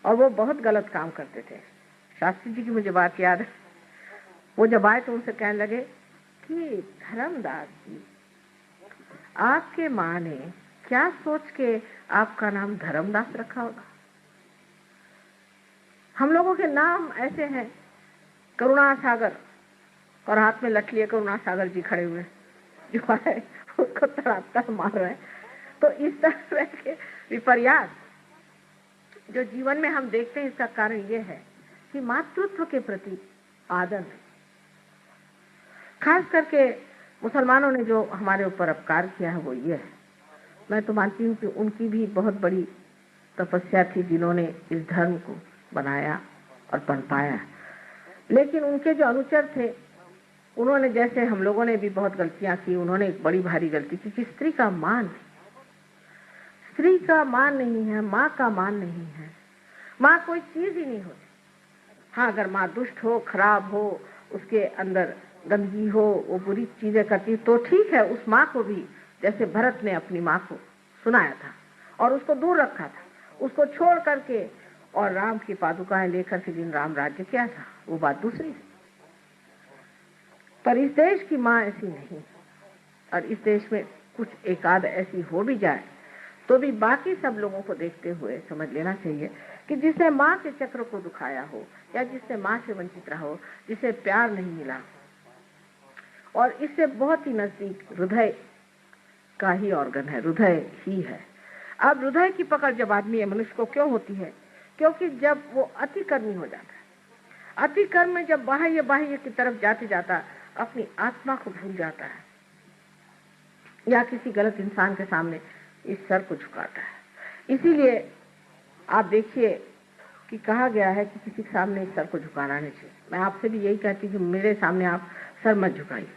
और वो बहुत गलत काम करते थे। शास्त्री जी की मुझे बात याद है, वो जब आए तो उनसे कहने लगे कि धर्मदास जी, आपके माँ ने क्या सोच के आपका नाम धर्मदास रखा होगा? हम लोगों के नाम ऐसे हैं, करुणा सागर, और हाथ में लठ लिए करुणा सागर जी खड़े हुए, जो है उसको तड़ाता मार रहे हैं। तो इस तरह के विपर्यास जो जीवन में हम देखते हैं, इसका कारण ये है कि मातृत्व के प्रति आदर नहीं। खास करके मुसलमानों ने जो हमारे ऊपर अपकार किया है वो ये है। मैं तो मानती हूँ कि उनकी भी बहुत बड़ी तपस्या थी जिन्होंने इस धर्म को बनाया और पनपाया। लेकिन उनके जो अनुचर थे, उन्होंने, जैसे हम लोगों ने भी बहुत गलतियां की, उन्होंने एक बड़ी भारी गलती की कि स्त्री का मान नहीं है, माँ का मान नहीं है। माँ कोई चीज ही नहीं होती। हाँ, अगर माँ दुष्ट हो, खराब हो, उसके अंदर गंदगी हो, वो बुरी चीजें करती तो ठीक है, उस माँ को भी, जैसे भरत ने अपनी माँ को सुनाया था और उसको दूर रखा था, उसको छोड़ करके और राम की पादुकाएं लेकर के जिन राम राज्य किया था, वो बात दूसरी। पर इस देश की माँ ऐसी नहीं, और इस देश में कुछ एकाध ऐसी हो भी जाए तो भी बाकी सब लोगों को देखते हुए समझ लेना चाहिए कि जिसने माँ के चक्र को दुखाया हो या जिसने माँ से वंचित रहा हो, जिसे प्यार नहीं मिला, और इससे बहुत ही नजदीक हृदय का ही ऑर्गन है, हृदय ही है। अब हृदय की पकड़ जब आदमी मनुष्य को क्यों होती है? क्योंकि जब वो अतिकर्मी हो जाता है, अतिकर्म में जब बाह्य बाह्य की तरफ जाते जाता अपनी आत्मा को भूल जाता है या किसी गलत इंसान के सामने इस सर को झुकाता है। इसीलिए आप देखिए कि कहा गया है कि किसी के सामने इस सर को झुकाना नहीं चाहिए। मैं आपसे भी यही कहती हूँ कि मेरे सामने आप सर मत झुकाइए,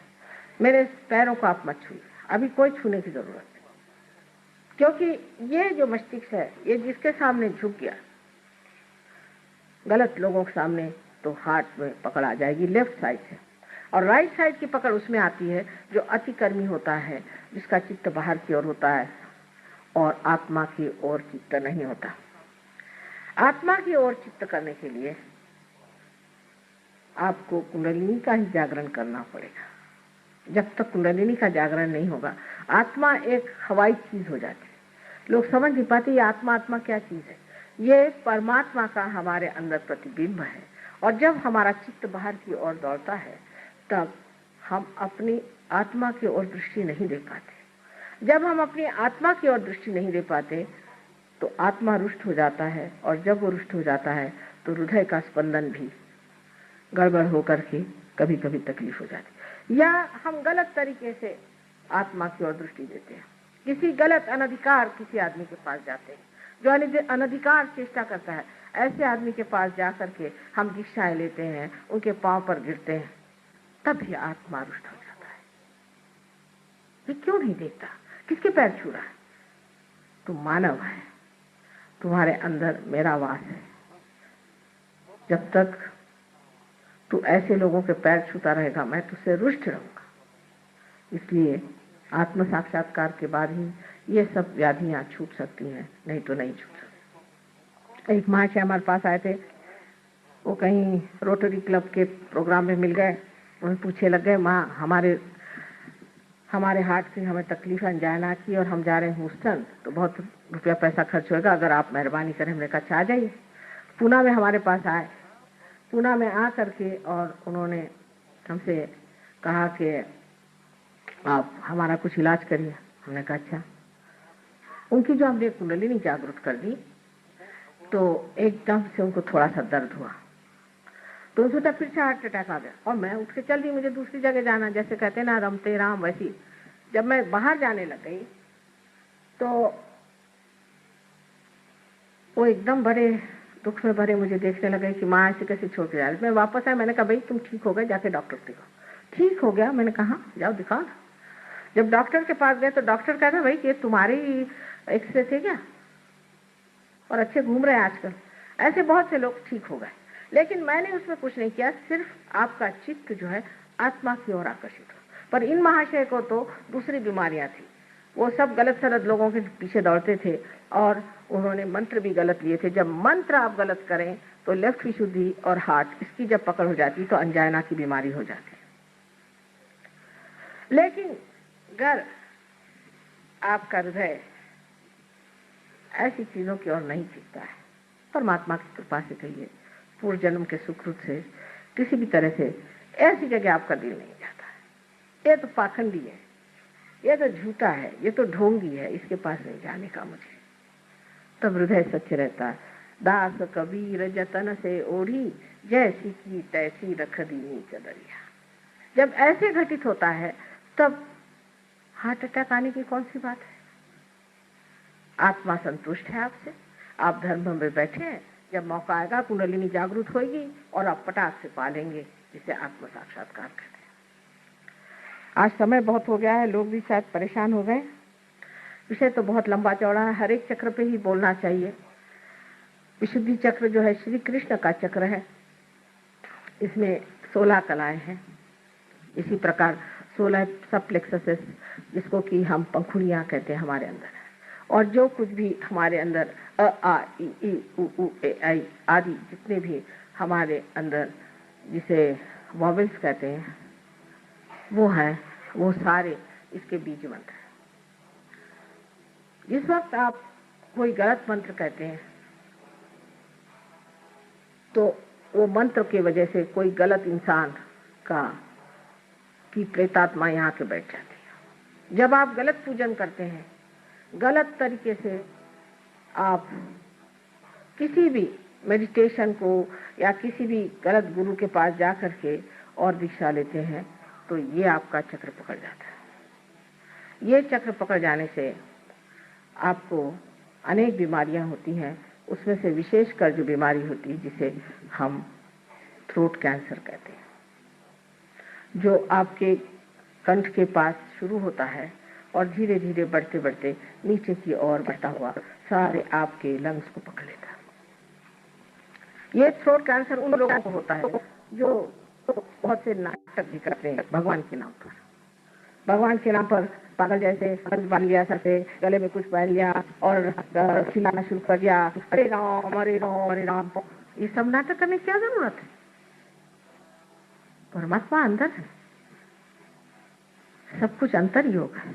मेरे पैरों को आप मत छूइए, अभी कोई छूने की जरूरत नहीं, क्योंकि ये जो मस्तिष्क है ये जिसके सामने झुक गया गलत लोगों के सामने, तो हार्ट में पकड़ आ जाएगी लेफ्ट साइड से, और राइट साइड की पकड़ उसमें आती है जो अतिकर्मी होता है, जिसका चित्त बाहर की ओर होता है और आत्मा की ओर चित्त नहीं होता। आत्मा की ओर चित्त करने के लिए आपको कुंडलिनी का ही जागरण करना पड़ेगा। जब तक कुंडलिनी का जागरण नहीं होगा, आत्मा एक हवाई चीज हो जाती है। लोग समझ नहीं पाते ये आत्मा, आत्मा क्या चीज है। ये परमात्मा का हमारे अंदर प्रतिबिंब है, और जब हमारा चित्त बाहर की ओर दौड़ता है तब हम अपनी आत्मा की ओर दृष्टि नहीं दे पाते। जब हम अपनी आत्मा की ओर दृष्टि नहीं दे पाते तो आत्मा रुष्ट हो जाता है, और जब वो रुष्ट हो जाता है तो हृदय का स्पंदन भी गड़बड़ होकर के कभी कभी तकलीफ हो जाती, या हम गलत तरीके से आत्मा की ओर दृष्टि देते हैं। किसी गलत अनधिकार किसी आदमी के पास जाते हैं जो अनधिकार चेष्टा करता है, ऐसे आदमी के पास जाकर के हम दीक्षाएं लेते हैं, उनके पांव पर गिरते हैं, तब भी आत्मा रुष्ट हो जाता है। ये क्यों नहीं देखता किसके पैर छू रहा है? तुम मानव है, तुम्हारे अंदर मेरा वास है। जब तक तू ऐसे लोगों के पैर छूता रहेगा मैं तुझसे रुष्ट रहूंगा। इसलिए आत्म साक्षात्कार के बाद ही ये सब व्याधियां छूट सकती हैं, नहीं तो नहीं छूट सकती। एक महाशय हमारे पास आए थे, वो कहीं रोटरी क्लब के प्रोग्राम में मिल गए, उन्हें पूछे लग गए, माँ हमारे हार्ट से हमें तकलीफ अंजाना की और हम जा रहे हैं ह्यूस्टन, तो बहुत रुपया पैसा खर्च होगा, अगर आप मेहरबानी करें। हमने कहा आ जाइए। पूना में हमारे पास आए, पूना में आ करके और उन्होंने हमसे कहा कि आप हमारा कुछ इलाज करिए। हमने कहा अच्छा। उनकी जो हमने कुंडलिनी जागृत कर दी तो एकदम से उनको थोड़ा सा दर्द हुआ, तो सोचा फिर से हार्ट अटैक आ गया, और मैं उठ के चल दी, मुझे दूसरी जगह जाना, जैसे कहते ना रमते राम, वैसी जब मैं बाहर जाने लग गई तो वो एकदम बड़े दुख में भरे मुझे देखने लगे कि माँ ऐसे कैसे छोड़ के जा रही। मैं वापस आया, मैंने कहा भाई तुम ठीक हो गए, जाके डॉक्टर को दिखाओ। ठीक हो गया? मैंने कहा जाओ दिखाओ। जब डॉक्टर के पास गए तो डॉक्टर कहता भाई ये तुम्हारी एक्सरे थे क्या, और अच्छे घूम रहे हैं आजकल। ऐसे बहुत से लोग ठीक हो गए, लेकिन मैंने उसमें कुछ नहीं किया, सिर्फ आपका चित्त जो है आत्मा की ओर आकर्षित हो। पर इन महाशय को तो दूसरी बीमारियां थी, वो सब गलत सलत लोगों के पीछे दौड़ते थे और उन्होंने मंत्र भी गलत लिए थे। जब मंत्र आप गलत करें तो लेफ्ट विशुद्धि और हार्ट, इसकी जब पकड़ हो जाती तो अंजाना की बीमारी हो जाती। लेकिन अगर आपका हृदय ऐसी चीजों की ओर नहीं खींचता है, परमात्मा की कृपा से कहिए, पूर्व जन्म के सुकृत से, किसी भी तरह से ऐसी जगह आपका दिल नहीं जाता है। ये तो पाखंडी है, ये तो झूठा है, ये तो ढोंगी है, इसके पास नहीं जाने का मुझे। तब हृदय सच्चे रहता है। दास कबीर जतन से ओढ़ी, जैसी की तैसी रख दीनी चदरिया। जब ऐसे घटित होता है तब हार्ट अटैक आने की कौन सी बात है? आत्मा संतुष्ट है आपसे, आप धर्म में बैठे हैं, जब मौका आएगा कुंडलिनी जागृत होगी और आप पटाख से पालेंगे, जिसे आत्म साक्षात्कार कहते हैं। आज समय बहुत हो गया है, लोग भी शायद परेशान हो गए। विषय तो बहुत लंबा चौड़ा है, हर एक चक्र पे ही बोलना चाहिए। विशुद्धि चक्र जो है श्री कृष्ण का चक्र है, इसमें 16 कलाएं हैं। इसी प्रकार 16 सब प्लेक्ससेस, जिसको कि हम पंखुड़ियां कहते हैं, हमारे अंदर है। और जो कुछ भी हमारे अंदर अ आ इ ई उ ऊ ए आई आदि जितने भी हमारे अंदर जिसे वॉवेल्स कहते हैं वो है, वो सारे इसके बीज मंत्र हैं। जिस वक्त आप कोई गलत मंत्र कहते हैं तो वो मंत्र की वजह से कोई गलत इंसान की प्रेतात्मा यहाँ के बैठ जाती है। जब आप गलत पूजन करते हैं, गलत तरीके से आप किसी भी मेडिटेशन को या किसी भी गलत गुरु के पास जा करके और दीक्षा लेते हैं, तो ये आपका चक्र पकड़ जाता है। ये चक्र पकड़ जाने से आपको अनेक बीमारियां होती हैं। उसमें से विशेषकर जो बीमारी होती है जिसे हम थ्रोट कैंसर कहते हैं, जो आपके कंठ के पास शुरू होता है और धीरे धीरे बढ़ते बढ़ते नीचे की ओर बढ़ता हुआ सारे आपके लंग्स को पकड़ लेता है। ये थ्रोट कैंसर उन लोगों को होता है जो बहुत से नाटक भी करते हैं भगवान के नाम पर। भगवान के नाम पर पागल जैसे बांध लिया सर पे, गले में कुछ पहन लिया और खिलाना शुरू कर दिया, अरे राम अरे राम अरे राम। ये सब नाटक करने की क्या जरूरत है? परमात्मा अंदर है, सब कुछ अंतर योग है।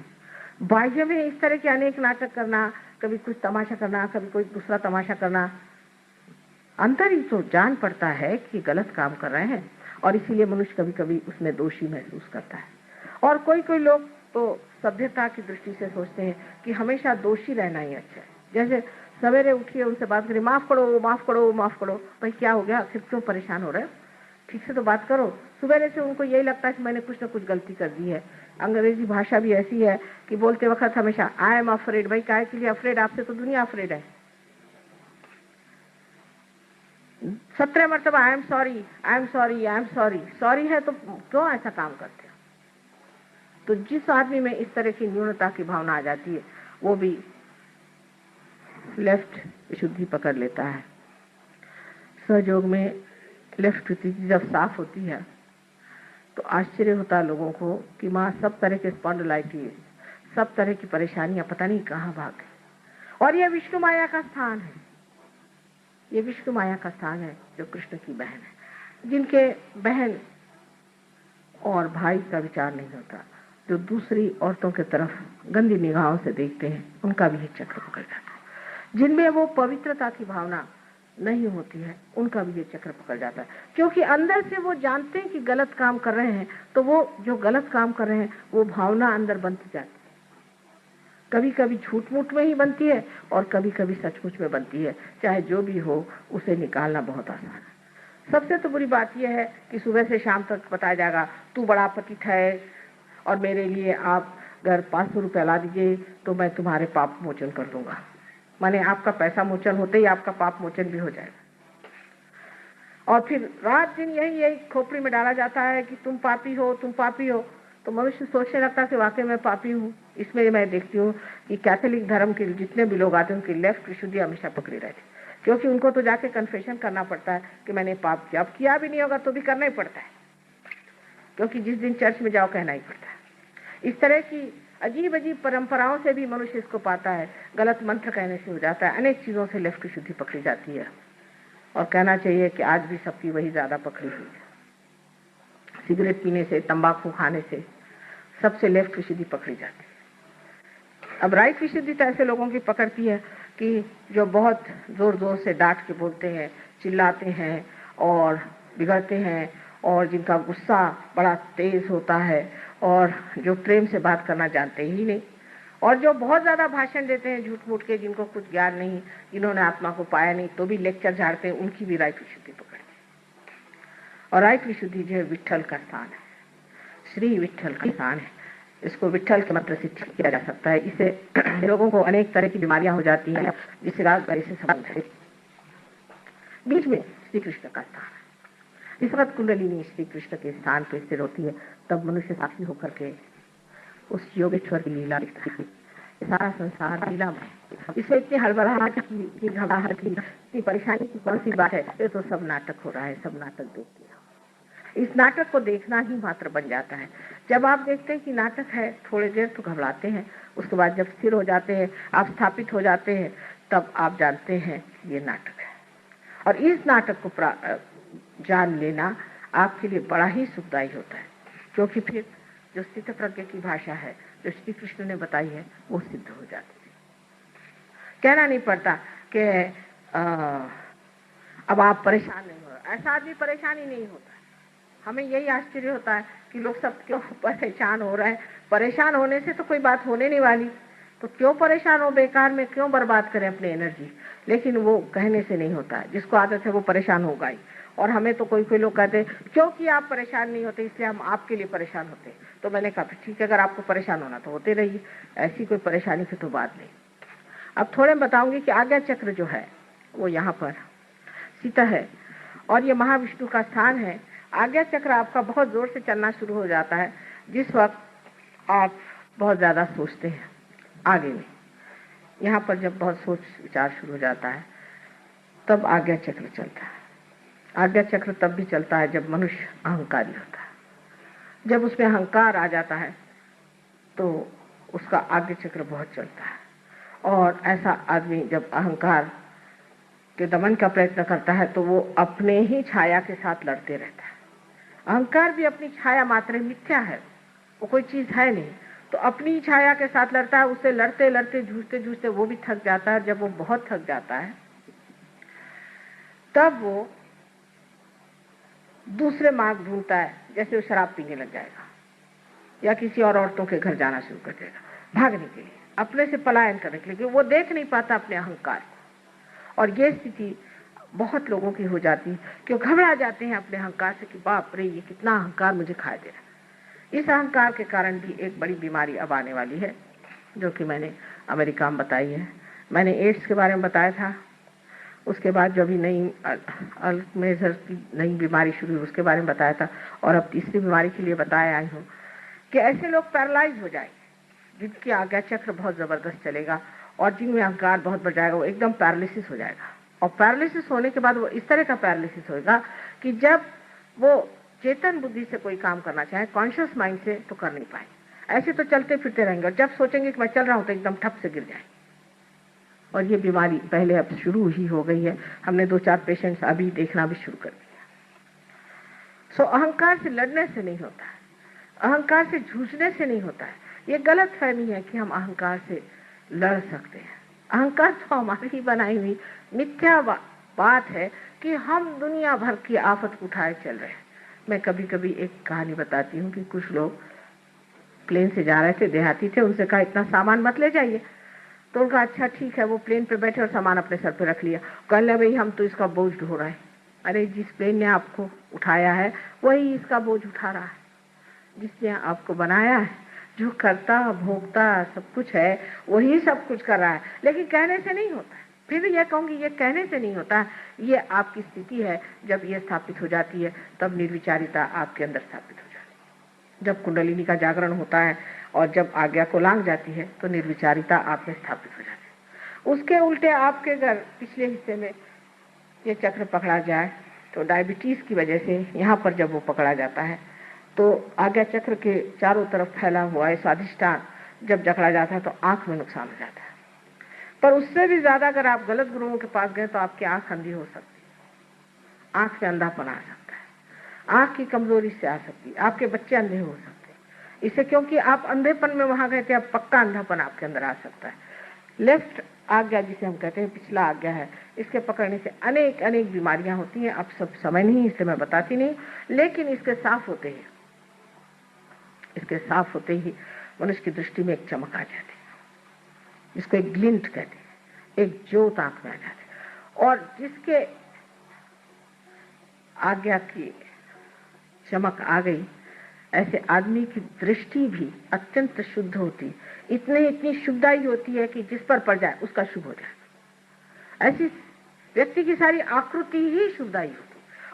बाह्य में इस तरह के अनेक नाटक करना, कभी कुछ तमाशा करना, कभी कोई दूसरा तमाशा करना, अंतर ही तो जान पड़ता है कि गलत काम कर रहे हैं और इसीलिए मनुष्य कभी कभी उसमें दोषी महसूस करता है। और कोई कोई लोग तो सभ्यता की दृष्टि से सोचते हैं कि हमेशा दोषी रहना ही अच्छा है। जैसे सवेरे उठिए, उनसे बात करिए, माफ करो माफ करो माफ करो। भाई क्या हो गया, आखिर क्यों परेशान हो रहे हो? ठीक से तो बात करो। सवेरे से उनको यही लगता है कि मैंने कुछ ना कुछ गलती कर दी है। अंग्रेजी भाषा भी ऐसी है कि बोलते वक्त हमेशा आई एम अफ्रेड। भाई काहे के लिए अफ्रेड? आपसे तो दुनिया अफ्रेड है। 17 मरतबा I am sorry I am sorry I am sorry. Sorry है तो क्यों ऐसा काम करते हो? तो जिस आदमी में इस तरह की न्यूनता की भावना आ जाती है वो भी लेफ्ट विशुद्धि पकड़ लेता है। सहयोग में लेफ्ट विशुद्धि जब साफ होती है तो आश्चर्य होता है लोगों को कि माँ सब तरह के स्पॉन्डिलाइटिस, सब तरह की परेशानियां पता नहीं कहाँ भाग गई। और यह विष्णु माया का स्थान है, ये विष्णु माया का स्थान है जो कृष्ण की बहन है। जिनके बहन और भाई का विचार नहीं होता, जो दूसरी औरतों की तरफ गंदी निगाहों से देखते हैं, उनका भी ये चक्र पकड़ जाता है। जिनमें वो पवित्रता की भावना नहीं होती है, उनका भी ये चक्र पकड़ जाता है। क्योंकि अंदर से वो जानते हैं कि गलत काम कर रहे हैं, तो वो जो गलत काम कर रहे हैं वो भावना अंदर बनती जाती है। कभी कभी झूठ मूठ में ही बनती है और कभी कभी सचमुच में बनती है। चाहे जो भी हो, उसे निकालना बहुत आसान है। सबसे तो बुरी बात यह है कि सुबह से शाम तक बताया जाएगा तू बड़ा पतित है और मेरे लिए आप अगर 500 रुपया ला दीजिए तो मैं तुम्हारे पाप मोचन कर दूंगा। माने आपका पैसा मोचन होते ही आपका पाप मोचन भी हो जाएगा। और फिर रात दिन यही खोपड़ी में डाला जाता है कि तुम पापी हो तुम पापी हो। तो मनुष्य सोचने लगता है कि वाकई मैं पापी हूँ। इसमें मैं देखती हूँ कि कैथोलिक धर्म के जितने भी लोग आते हैं उनकी लेफ्ट विशुद्धि हमेशा पकड़ी रहती, क्योंकि उनको तो जाके कन्फेशन करना पड़ता है कि मैंने पाप किया। अब किया भी नहीं होगा तो भी करना ही पड़ता है, क्योंकि जिस दिन चर्च में जाओ कहना ही पड़ता है। इस तरह की अजीब अजीब परंपराओं से भी मनुष्य इसको पाता है। गलत मंत्र कहने से हो जाता है, अनेक चीजों से लेफ्ट विशुद्धि पकड़ी जाती है। और कहना चाहिए कि आज भी सबकी वही ज्यादा पकड़ी हुई है। सिगरेट पीने से, तंबाकू खाने से सबसे लेफ्ट विशुद्धि पकड़ी जाती है। अब राइट विशुद्धि तो ऐसे लोगों की पकड़ती है कि जो बहुत जोर जोर से डांट के बोलते हैं, चिल्लाते हैं और बिगड़ते हैं, और जिनका गुस्सा बड़ा तेज होता है, और जो प्रेम से बात करना जानते ही नहीं, और जो बहुत ज्यादा भाषण देते हैं झूठ मूठ के, जिनको कुछ ज्ञान नहीं, जिन्होंने आत्मा को पाया नहीं तो भी लेक्चर झाड़ते हैं, उनकी भी राइट विशुद्धि पकड़ती है। और राइट विशुद्धि जो है विट्ठल का स्थान है, श्री विट्ठल का स्थान है। इसको विट्ठल के मंत्र से ठीक किया जा सकता है। इससे लोगों को अनेक तरह की बीमारियां हो जाती हैं जिससे राग से संबंध है। बीच में श्री कृष्ण का स्थान है। इस वक्त कुंडलिनी श्री कृष्ण के स्थान पर स्थिर होती है, तब मनुष्य साक्षी होकर के उस योगेश्वर की लीला दिखती है। सारा संसार लीला में, इसमें इतनी हड़बड़ाहट की घबराहट की, इतनी परेशानी की कौन सी बात है? ये तो सब नाटक हो रहा है, सब नाटक देखते हैं। इस नाटक को देखना ही मात्र बन जाता है। जब आप देखते हैं कि नाटक है, थोड़ी देर तो घबराते हैं, उसके बाद जब स्थिर हो जाते हैं, आप स्थापित हो जाते हैं, तब आप जानते हैं कि ये नाटक है। और इस नाटक को जान लेना आपके लिए बड़ा ही सुखदायी होता है, क्योंकि फिर जो स्थित प्रज्ञ की भाषा है जो श्री कृष्ण ने बताई है वो सिद्ध हो जाती है। कहना नहीं पड़ता कि अब आप परेशान नहीं हो रहे। ऐसा आदमी परेशान ही नहीं होता। हमें यही आश्चर्य होता है कि लोग सब क्यों परेशान हो रहे हैं। परेशान होने से तो कोई बात होने नहीं वाली, तो क्यों परेशान हो, बेकार में क्यों बर्बाद करें अपनी एनर्जी। लेकिन वो कहने से नहीं होता है, जिसको आदत है वो परेशान होगा ही। और हमें तो कोई लोग कहते हैं क्योंकि आप परेशान नहीं होते इसलिए हम आपके लिए परेशान होते। तो मैंने कहा ठीक है, अगर आपको परेशान होना तो होते रहिए, ऐसी कोई परेशानी की तो बात नहीं। अब थोड़े बताऊंगी कि आज्ञा चक्र जो है वो यहाँ पर सीता है और ये महाविष्णु का स्थान है। आज्ञा चक्र आपका बहुत जोर से चलना शुरू हो जाता है जिस वक्त आप बहुत ज्यादा सोचते हैं आगे में। यहाँ पर जब बहुत सोच विचार शुरू हो जाता है तब आज्ञा चक्र चलता है। आज्ञा चक्र तब भी चलता है जब मनुष्य अहंकारी होता है। जब उसमें अहंकार आ जाता है तो उसका आज्ञा चक्र बहुत चलता है। और ऐसा आदमी जब अहंकार के दमन का प्रयत्न करता है तो वो अपने ही छाया के साथ लड़ते रहता है। अहंकार भी अपनी छाया मात्र मिथ्या है, वो कोई चीज है नहीं, तो अपनी छाया के साथ लड़ता है। उससे लड़ते लड़ते जूझते जूझते वो भी थक जाता है। जब वो बहुत थक जाता है तब वो दूसरे मार्ग ढूंढता है, जैसे वो शराब पीने लग जाएगा या किसी और औरतों के घर जाना शुरू कर देगा भागने के लिए, अपने से पलायन करने के लिए। वो देख नहीं पाता अपने अहंकार को। और ये स्थिति बहुत लोगों की हो जाती है कि वो घबरा जाते हैं अपने अहंकार से कि बाप रे ये कितना अहंकार मुझे खा दे रहा है। इस अहंकार के कारण भी एक बड़ी बीमारी अब आने वाली है जो कि मैंने अमेरिका में बताई है। मैंने एड्स के बारे में बताया था, उसके बाद जो भी नई अल्मेजर की नई बीमारी शुरू हुई उसके बारे में बताया था, और अब तीसरी बीमारी के लिए बताया आई हूँ कि ऐसे लोग पैरालाइज हो जाएंगे जिनकी आज्ञा चक्र बहुत जबरदस्त चलेगा और जिनमें अहंकार बहुत बढ़ जाएगा, वो एकदम पैरालिसिस हो जाएगा। और पैरालिसिस होने के बाद वो इस तरह का पैरालिसिस होगा कि जब वो चेतन बुद्धि से कोई काम करना चाहे, कॉन्शियस माइंड से, तो कर नहीं पाए। ऐसे तो चलते फिरते रहेंगे और जब सोचेंगे कि मैं चल रहा हूं तो एकदम ठप से गिर जाए। और ये बीमारी पहले अब शुरू ही हो गई है, हमने 2-4 पेशेंट्स अभी देखना भी शुरू कर दिया। सो अहंकार से लड़ने से नहीं होता है, अहंकार से जूझने से नहीं होता है। ये गलत फहमी है कि हम अहंकार से लड़ सकते हैं। अहंकार तो हमारी ही बनाई हुई मिथ्या बात है कि हम दुनिया भर की आफत उठाए चल रहे हैं। मैं कभी कभी एक कहानी बताती हूँ कि कुछ लोग प्लेन से जा रहे थे, देहाती थे, उनसे कहा इतना सामान मत ले जाइए। तो उनका अच्छा ठीक है, वो प्लेन पे बैठे और सामान अपने सर पे रख लिया। कहने भाई हम तो इसका बोझ ढो रहे हैं। अरे जिस प्लेन ने आपको उठाया है वही इसका बोझ उठा रहा है, जिसने आपको बनाया है, जो करता भोगता सब कुछ है वही सब कुछ कर रहा है। लेकिन कहने से नहीं होता है। फिर भी यह कहूंगी ये कहने से नहीं होता, ये आपकी स्थिति है। जब ये स्थापित हो जाती है तब निर्विचारिता आपके अंदर स्थापित हो जाती है। जब कुंडलिनी का जागरण होता है और जब आज्ञा को लांघ जाती है तो निर्विचारिता आप में स्थापित हो जाती है। उसके उल्टे आपके अगर पिछले हिस्से में ये चक्र पकड़ा जाए तो डायबिटीज की वजह से यहाँ पर जब वो पकड़ा जाता है तो आज्ञा चक्र के चारों तरफ फैला हुआ है स्वाधिष्ठान जब जकड़ा जाता है तो आंख में नुकसान हो जाता है। पर उससे भी ज्यादा अगर आप गलत गुरुओं के पास गए तो आपकी आंख अंधी हो सकती है, आंख में अंधापन आ सकता है, आंख की कमजोरी से आ सकती है, आपके बच्चे अंधे हो सकते हैं इससे, क्योंकि आप अंधेपन में वहां गए थे। अब पक्का अंधापन आपके अंदर आ सकता है। लेफ्ट आज्ञा जिसे हम कहते हैं पिछला आज्ञा है, इसके पकड़ने से अनेक अनेक बीमारियां होती हैं। अब सब समय नहीं इसलिए मैं बताती नहीं, लेकिन इसके साफ होते ही मनुष्य की दृष्टि में एक चमक आ जाती है, जिसको एक ग्लिंट कहते हैं, एक ज्योत आंख में आ जाती है। और जिसके आज्ञा की चमक आ गई, ऐसे आदमी की दृष्टि भी अत्यंत शुद्ध होती, इतनी शुद्धाई होती है कि जिस पर पड़ जाए उसका शुभ हो जाए। ऐसी व्यक्ति की सारी आकृति ही शुद्धाई होती,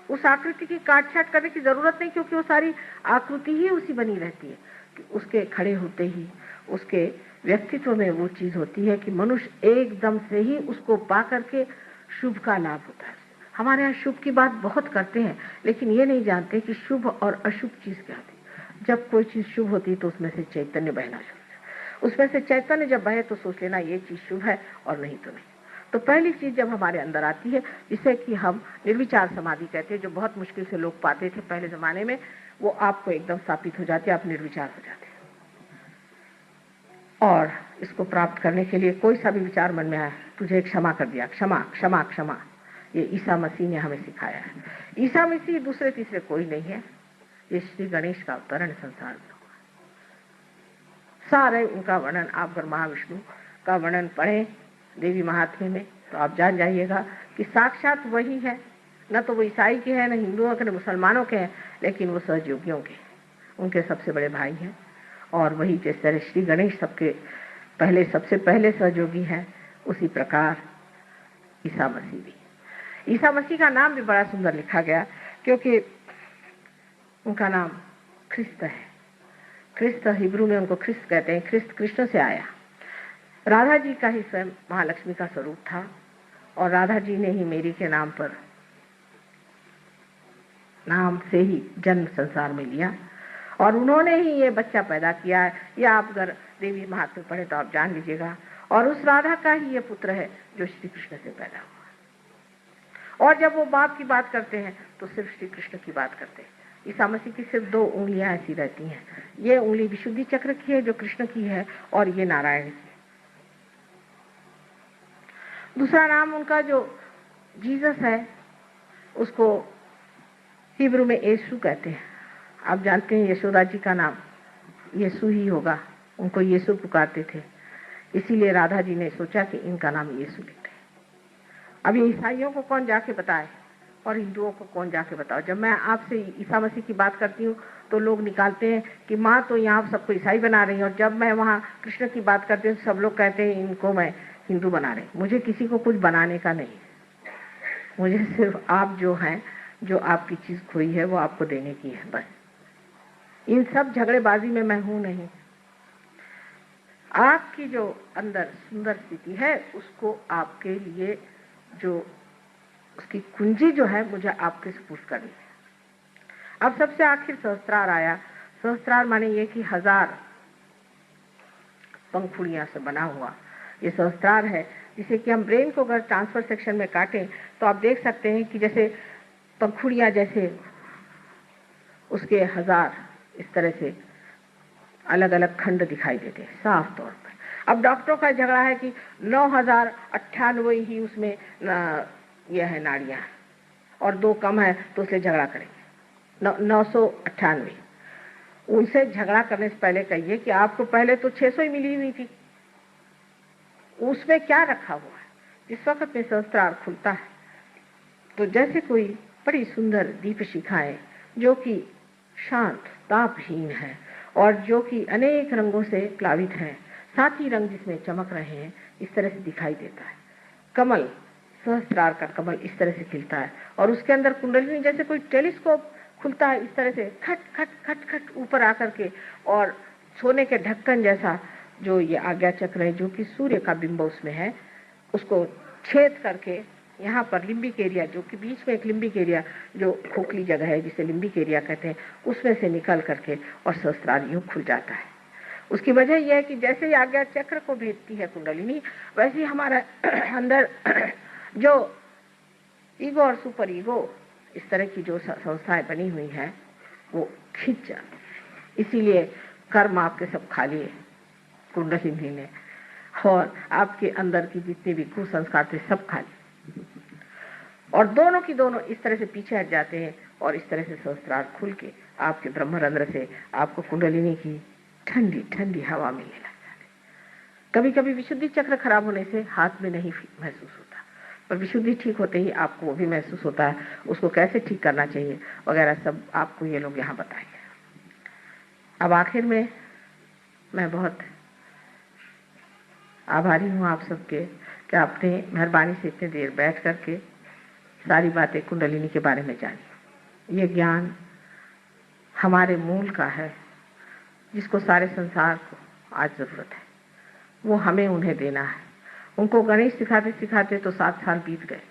उस आकृति की काट छाट करने की जरूरत नहीं, क्योंकि वो सारी आकृति ही उसी बनी रहती है। कि उसके खड़े होते ही उसके व्यक्तित्व में वो चीज होती है कि मनुष्य एकदम से ही उसको पा करके शुभ का लाभ होता है। हमारे यहाँ शुभ की बात बहुत करते हैं, लेकिन ये नहीं जानते कि शुभ और अशुभ चीज क्या होती है। जब कोई चीज शुभ होती है तो उसमें से चैतन्य बहना शुरू होता है, उसमें से चैतन्य जब बहे तो सोच लेना ये चीज शुभ है और नहीं तो नहीं। तो पहली चीज जब हमारे अंदर आती है, जिसे कि हम निर्विचार समाधि कहते हैं, जो बहुत मुश्किल से लोग पाते थे पहले जमाने में, वो आपको एकदम स्थापित हो जाती है, आप निर्विचार हो जाते हैं। और इसको प्राप्त करने के लिए कोई सा भी विचार मन में आया, तुझे क्षमा कर दिया, क्षमा क्षमा क्षमा। ये ईसा मसीह ने हमें सिखाया है। ईसा मसीह दूसरे तीसरे कोई नहीं है, ये श्री गणेश का अवतरण संसार में हुआ। सारे उनका वर्णन आप अगर महाविष्णु का वर्णन पढ़ें देवी महात्म्य में तो आप जान जाइएगा कि साक्षात वही है। न तो वो ईसाई के हैं, न हिंदुओं के, न मुसलमानों के हैं, लेकिन वो सहयोगियों के, उनके सबसे बड़े भाई हैं। और वही जिस तरह श्री गणेश सबके पहले सबसे पहले सहयोगी हैं, उसी प्रकार ईसा मसीह भी। ईसा मसीह का नाम भी बड़ा सुंदर लिखा गया, क्योंकि उनका नाम ख्रिस्त है। ख्रिस्त हिब्रू में उनको ख्रिस्त कहते हैं। ख्रिस्त कृष्ण से आया। राधा जी का ही स्वयं महालक्ष्मी का स्वरूप था, और राधा जी ने ही मेरी के नाम पर नाम से ही जन्म संसार में लिया, और उन्होंने ही ये बच्चा पैदा किया है। या आप अगर देवी महात्म्य पढ़े तो आप जान लीजिएगा। और उस राधा का ही ये पुत्र है जो श्री कृष्ण से पैदा हुआ। और जब वो बाप की बात करते हैं तो सिर्फ श्री कृष्ण की बात करते हैं। ईसा मसीह की सिर्फ 2 उंगलियां ऐसी रहती हैं। ये उंगली विशुद्धि चक्र की है जो कृष्ण की है, और ये नारायण की। दूसरा नाम उनका जो जीसस है, उसको हिब्रू में यीशु कहते हैं। आप जानते हैं यशोदा जी का नाम यीशु ही होगा, उनको यीशु पुकारते थे, इसीलिए राधा जी ने सोचा कि इनका नाम यीशु लिख दें। अब ये ईसाइयों को कौन जाके बताए और हिंदुओं को कौन जाके बताओ। जब मैं आपसे ईसा मसीह की बात करती हूँ तो लोग निकालते हैं कि माँ तो यहाँ सबको ईसाई बना रही है, और जब मैं वहाँ कृष्ण की बात करती हूँ सब लोग कहते हैं इनको मैं हिंदू बना रही। मुझे किसी को कुछ बनाने का नहीं, मुझे सिर्फ आप जो हैं, जो आपकी चीज खोई है वो आपको देने की है, बस। इन सब झगड़ेबाजी में मैं हूं नहीं। आपकी जो अंदर सुंदर स्थिति है उसको आपके लिए जो उसकी कुंजी जो है मुझे आपके सुपुर्द करनी है। अब सबसे आखिर सहस्त्रार आया। सहस्त्रार माने ये कि 1000 पंखुड़ियां से बना हुआ ये सहस्त्रार है, जिसे कि हम ब्रेन को अगर ट्रांसफर सेक्शन में काटें तो आप देख सकते हैं कि जैसे पंखुड़ियां जैसे उसके 1000 इस तरह से अलग अलग खंड दिखाई देते हैं साफ तौर पर। अब डॉक्टरों का झगड़ा है कि 9098 ही उसमें यह है नाड़ियां, और 2 कम है तो उससे झगड़ा करेंगे। 998 उनसे झगड़ा करने से पहले कहिए कि आपको पहले तो 600 ही मिली हुई थी, उसमें क्या रखा हुआ है। जिस वक्त में सहस्त्रार खुलता है तो जैसे कोई बड़ी सुंदर दीप शिखाएं जो कि शांत तापहीन है और जो कि अनेक रंगों से प्लावित हैं, साथ ही रंग जिसमें चमक रहे हैं, इस तरह से दिखाई देता है। कमल, सहस्त्रार का कमल इस तरह से खिलता है, और उसके अंदर कुंडलिनी जैसे कोई टेलीस्कोप खुलता है, इस तरह से खट खट खट खट ऊपर आकर के, और सोने के ढक्कन जैसा जो ये आज्ञा चक्र है जो कि सूर्य का बिंब उसमें है, उसको छेद करके यहाँ पर लिम्बिक एरिया, जो कि बीच में एक लिम्बिक एरिया जो खोखली जगह है जिसे लिम्बिक एरिया कहते हैं, उसमें से निकल करके और सहस्त्रार यूं खुल जाता है। उसकी वजह यह है कि जैसे ही आज्ञा चक्र को भेजती है कुंडलिनी, वैसे ही हमारा अंदर जो ईगो और सुपर ईगो इस तरह की जो संस्थाएं बनी हुई हैं वो खिंच जाती है। इसीलिए कर्म आपके सब खाली है कुंडलिनी ने, और आपके अंदर की जितने भी कुसंस्कार थे सब खाली, और दोनों की दोनों इस तरह से पीछे हट जाते हैं, और इस तरह से सहस्त्रार खुल के आपके ब्रह्मरंध्र से आपको कुंडलिनी की ठंडी ठंडी हवा मिलने लग जाती। कभी कभी विशुद्धि चक्र खराब होने से हाथ में नहीं महसूस होता, पर विशुद्धि ठीक होते ही आपको वो भी महसूस होता है। उसको कैसे ठीक करना चाहिए वगैरह सब आपको ये लोग यहाँ बताएंगे। अब आखिर में मैं बहुत आभारी हूँ आप सबके कि आपने मेहरबानी से इतनी देर बैठ करके सारी बातें कुंडलिनी के बारे में जानी। ये ज्ञान हमारे मूल का है जिसको सारे संसार को आज जरूरत है, वो हमें उन्हें देना है। उनको गणेश सिखाते सिखाते तो 7 साल बीत गए,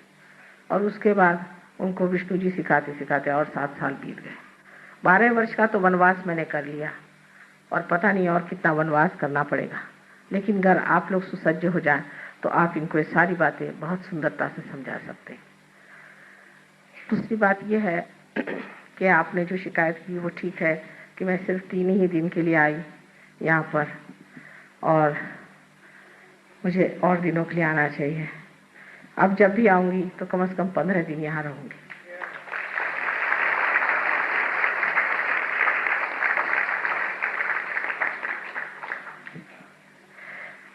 और उसके बाद उनको विष्णु जी सिखाते सिखाते और 7 साल बीत गए। 12 वर्ष का तो वनवास मैंने कर लिया, और पता नहीं और कितना वनवास करना पड़ेगा। लेकिन अगर आप लोग सुसज्ज हो जाएं तो आप इनको ये सारी बातें बहुत सुंदरता से समझा सकते हैं। दूसरी बात यह है कि आपने जो शिकायत की वो ठीक है कि मैं सिर्फ 3 ही दिन के लिए आई यहाँ पर, और मुझे और दिनों के लिए आना चाहिए। अब जब भी आऊंगी तो कम से कम 15 दिन यहाँ रहूंगी।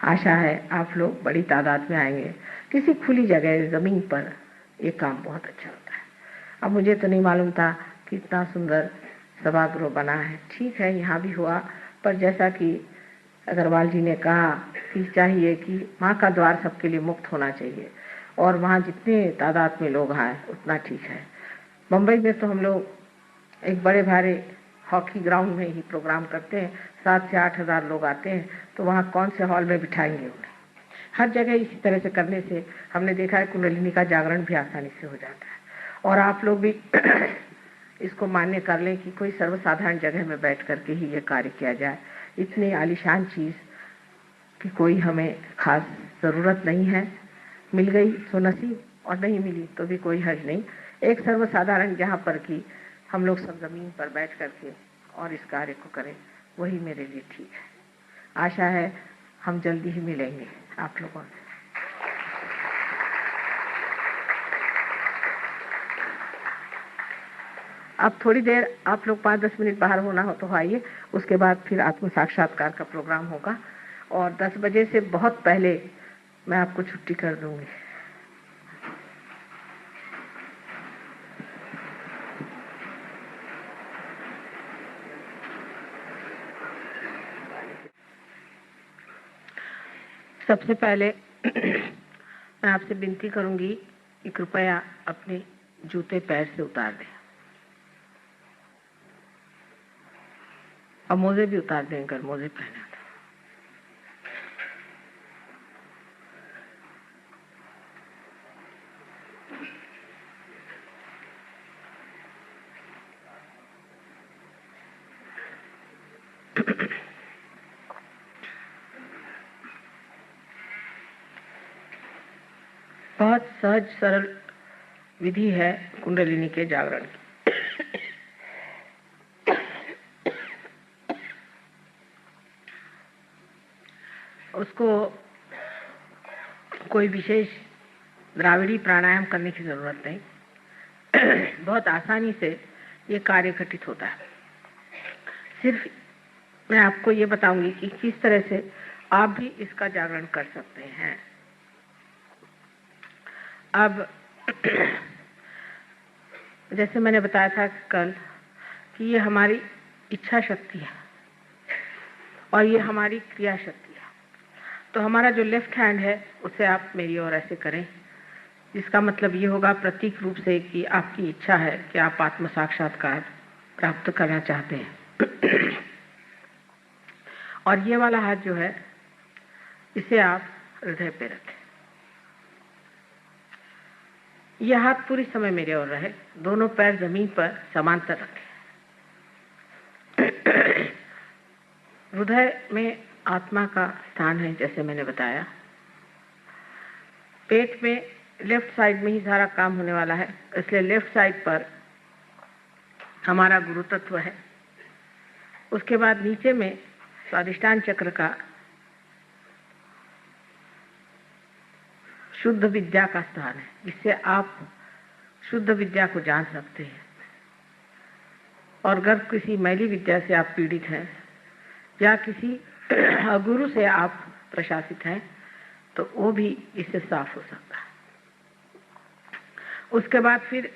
आशा है आप लोग बड़ी तादाद में आएंगे। किसी खुली जगह जमीन पर ये काम बहुत अच्छा होता है। अब मुझे तो नहीं मालूम था कि इतना सुंदर सभागृह बना है। ठीक है, यहाँ भी हुआ, पर जैसा कि अग्रवाल जी ने कहा कि चाहिए कि माँ का द्वार सबके लिए मुक्त होना चाहिए और वहाँ जितने तादाद में लोग आए उतना ठीक है। मुंबई में तो हम लोग एक बड़े भारे हॉकी ग्राउंड में ही प्रोग्राम करते हैं, 7 से 8 हज़ार लोग आते हैं, तो वहाँ कौन से हॉल में बिठाएंगे उन्हें। हर जगह इसी तरह से करने से हमने देखा है कुंडलिनी का जागरण भी आसानी से हो जाता है। और आप लोग भी इसको मान्य कर लें कि कोई सर्वसाधारण जगह में बैठ करके ही ये कार्य किया जाए। इतनी आलीशान चीज़ कि कोई हमें खास ज़रूरत नहीं है। मिल गई तो नसीब, और नहीं मिली तो भी कोई हर्ज नहीं। एक सर्वसाधारण जहाँ पर कि हम लोग सब जमीन पर बैठ करके और इस कार्य को करें, वही मेरे लिए ठीक है। आशा है हम जल्दी ही मिलेंगे आप लोगों से। अब थोड़ी देर आप लोग 5-10 मिनट बाहर होना हो तो आइए, उसके बाद फिर आत्म साक्षात्कार का प्रोग्राम होगा और 10 बजे से बहुत पहले मैं आपको छुट्टी कर दूंगी। सबसे पहले मैं आपसे विनती करूंगी कि कृपया अपने जूते पैर से उतार दें और मोजे भी उतार दें अगर मोजे पहने तो। बहुत सहज सरल विधि है कुंडलिनी के जागरण की। उसको कोई विशेष द्राविड़ी प्राणायाम करने की जरूरत नहीं। बहुत आसानी से ये कार्य घटित होता है। सिर्फ मैं आपको ये बताऊंगी कि किस तरह से आप भी इसका जागरण कर सकते हैं। अब जैसे मैंने बताया था कल कि ये हमारी इच्छा शक्ति है और ये हमारी क्रिया शक्ति है। तो हमारा जो लेफ्ट हैंड है उसे आप मेरी ओर ऐसे करें, जिसका मतलब ये होगा प्रतीक रूप से कि आपकी इच्छा है कि आप आत्म साक्षात्कार प्राप्त करना चाहते हैं। और ये वाला हाथ जो है इसे आप हृदय पे रखें। यह हाथ पूरी समय मेरे ओर रहे, दोनों पैर जमीन पर समांतर रखें। हृदय में आत्मा का स्थान है, जैसे मैंने बताया। पेट में लेफ्ट साइड में ही सारा काम होने वाला है, इसलिए लेफ्ट साइड पर हमारा गुरु तत्व है। उसके बाद नीचे में स्वादिष्टान चक्र का शुद्ध विद्या का स्थान है, जिससे आप शुद्ध विद्या को जान सकते हैं। और अगर किसी मैली विद्या से आप पीड़ित हैं या किसी गुरु से आप प्रशासित हैं तो वो भी इससे साफ हो सकता है। उसके बाद फिर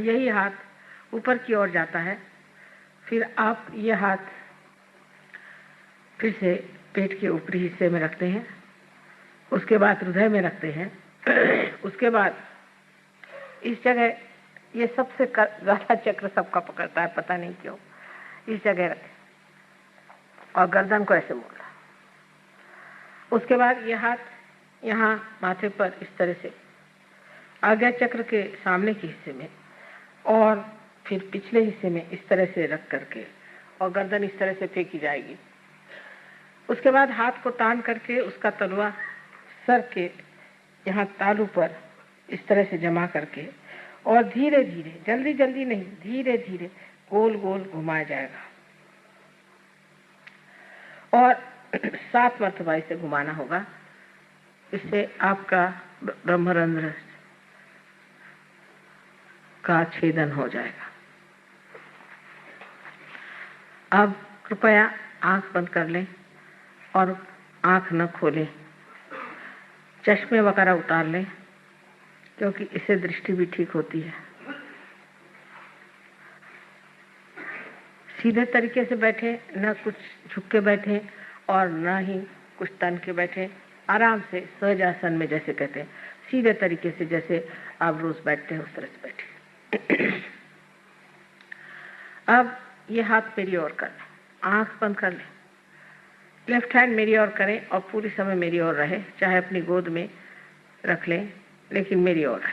यही हाथ ऊपर की ओर जाता है। फिर आप ये हाथ फिर से पेट के ऊपरी हिस्से में रखते हैं, उसके बाद हृदय में रखते हैं। उसके बाद इस जगह, ये सबसे ज्यादा चक्र सबका पकड़ता है, पता नहीं क्यों, इस जगह रखें और गर्दन को ऐसे मोड़ना। उसके बाद ये हाथ यहाँ माथे पर इस तरह से आज्ञा चक्र के सामने के हिस्से में और फिर पिछले हिस्से में इस तरह से रख करके और गर्दन इस तरह से फेंकी जाएगी। उसके बाद हाथ को तान करके उसका तलवा सर के यहाँ तालू पर इस तरह से जमा करके और धीरे धीरे, जल्दी जल्दी नहीं, धीरे धीरे गोल गोल घुमाया जाएगा। और 7 मर्तबा इसे घुमाना होगा। इससे आपका ब्रह्मरंध्र का छेदन हो जाएगा। अब कृपया आंख बंद कर लें और आंख न खोलें। चश्मे वगैरह उतार लें, क्योंकि इससे दृष्टि भी ठीक होती है। सीधे तरीके से बैठे, न कुछ झुक के बैठे और न ही कुछ तन के बैठे। आराम से सहजासन में, जैसे कहते हैं, सीधे तरीके से जैसे आप रोज बैठते हैं उस तरह से बैठे। अब ये हाथ मेरी ओर कर लें, आंख बंद कर लें। लेफ्ट हैंड मेरी ओर करें और पूरी समय मेरी ओर रहे, चाहे अपनी गोद में रख लें, लेकिन मेरी ओर रहे।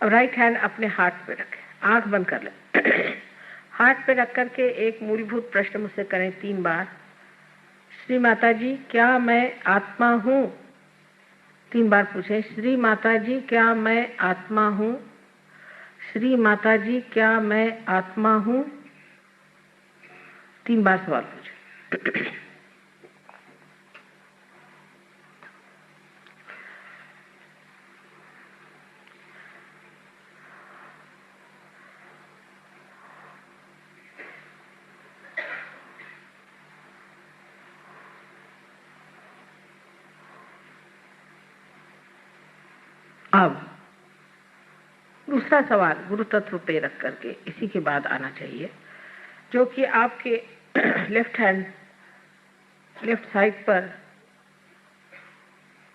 अब राइट हैंड अपने हार्ट पे रखें, आंख बंद कर लें। हार्ट पे रख करके एक मूलभूत प्रश्न मुझसे करें 3 बार। श्री माता जी, क्या मैं आत्मा हूँ? 3 बार पूछें, श्री माता जी, क्या मैं आत्मा हूँ? श्री माता जी, क्या मैं आत्मा हूँ? 3 बार सवाल पूछें। अब दूसरा सवाल गुरु तत्व पे रख करके इसी के बाद आना चाहिए, जो कि आपके लेफ्ट साइड पर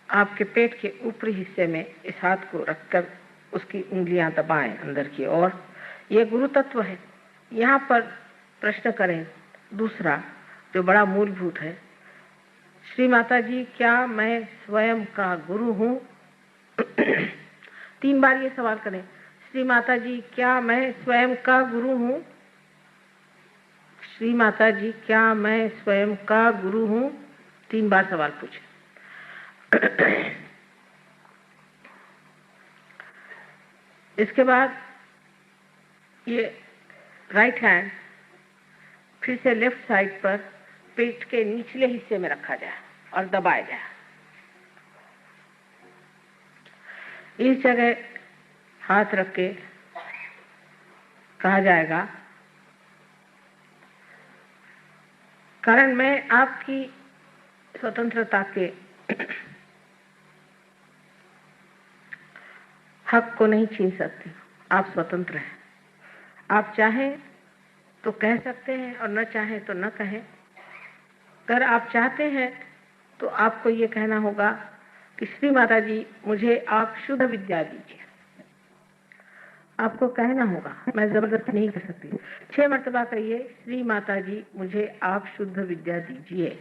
आपके पेट के ऊपरी हिस्से में इस हाथ को रखकर उसकी उंगलियां दबाएं अंदर की ओर। ये गुरु तत्व है। यहाँ पर प्रश्न करें दूसरा, जो बड़ा मूलभूत है। श्री माता जी, क्या मैं स्वयं का गुरु हूँ? 3 बार ये सवाल करें, श्री माता जी, क्या मैं स्वयं का गुरु हूँ? श्री माता जी, क्या मैं स्वयं का गुरु हूँ? 3 बार सवाल पूछे। इसके बाद ये राइट हैंड फिर से लेफ्ट साइड पर पेट के निचले हिस्से में रखा जाए और दबाया जाए। इस जगह हाथ रख के कहा जाएगा, कारण मैं आपकी स्वतंत्रता के हक को नहीं छीन सकती। आप स्वतंत्र हैं। आप चाहें तो कह सकते हैं और न चाहें तो न कहें। अगर आप चाहते हैं तो आपको ये कहना होगा कि श्री माता जी, मुझे आप शुद्ध विद्या दीजिए। आपको कहना होगा, मैं जबरदस्ती नहीं कर सकती। 6 मर्तबा कहिए, श्री माता जी, मुझे आप शुद्ध विद्या दीजिए।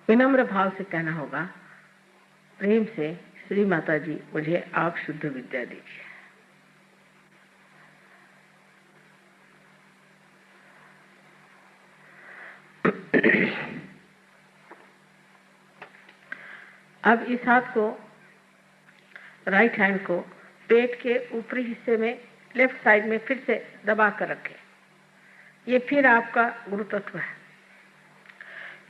विनम्र भाव से कहना होगा, प्रेम से, श्री माता जी, मुझे आप शुद्ध विद्या दीजिए। अब इस हाथ को, राइट हैंड को पेट के ऊपरी हिस्से में लेफ्ट साइड में फिर से दबा कर रखें। ये फिर आपका गुरु तत्व है।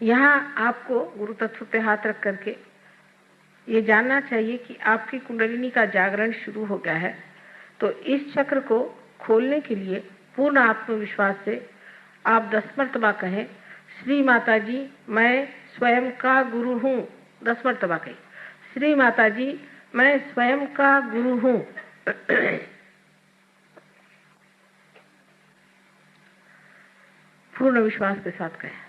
यहाँ आपको गुरु तत्व पे हाथ रख करके ये जानना चाहिए कि आपकी कुंडलिनी का जागरण शुरू हो गया है। तो इस चक्र को खोलने के लिए पूर्ण आत्मविश्वास से आप 10 मर्तबा कहें, श्री माता जी, मैं स्वयं का गुरु हूँ। 10 मर्तबा कहें, श्री माता जी, मैं स्वयं का गुरु हूँ। पूर्ण विश्वास के साथ कहें।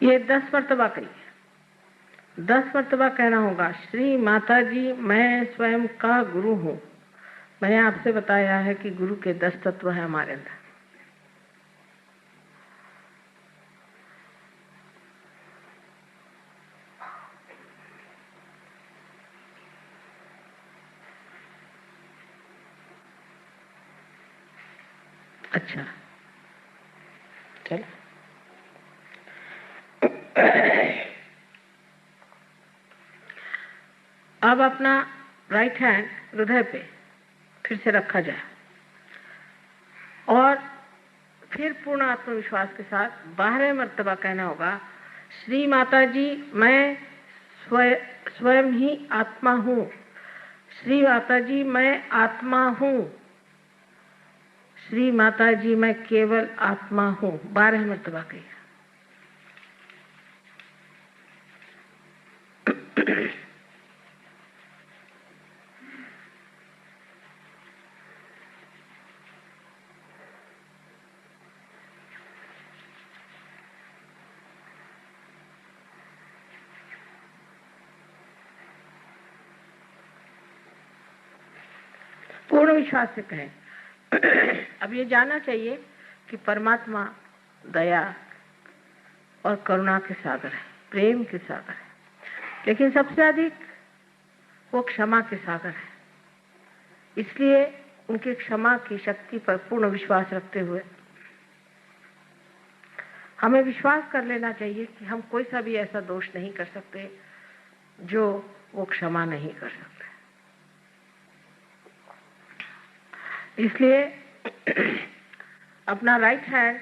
ये 10 मर्तबा कहिए। 10 मर्तबा कहना होगा, श्री माता जी, मैं स्वयं का गुरु हूँ। मैंने आपसे बताया है कि गुरु के 10 तत्व हैं हमारे अंदर। अच्छा, चलो। अब अपना राइट हैंड हृदय पे फिर से रखा जाए और फिर पूर्ण आत्मविश्वास के साथ 12वें मर्तबा कहना होगा, श्री माता जी मैं स्वयं ही आत्मा हूँ। श्री माता जी मैं आत्मा हूँ। श्री माता जी मैं केवल आत्मा हूँ। 12 मर्तबा कही। पूर्ण विश्वास से कहें। अब ये जानना चाहिए कि परमात्मा दया और करुणा के सागर है, प्रेम के सागर है, लेकिन सबसे अधिक वो क्षमा के सागर है। इसलिए उनकी क्षमा की शक्ति पर पूर्ण विश्वास रखते हुए हमें विश्वास कर लेना चाहिए कि हम कोई सा भी ऐसा दोष नहीं कर सकते जो वो क्षमा नहीं कर सकते। इसलिए अपना राइट हैंड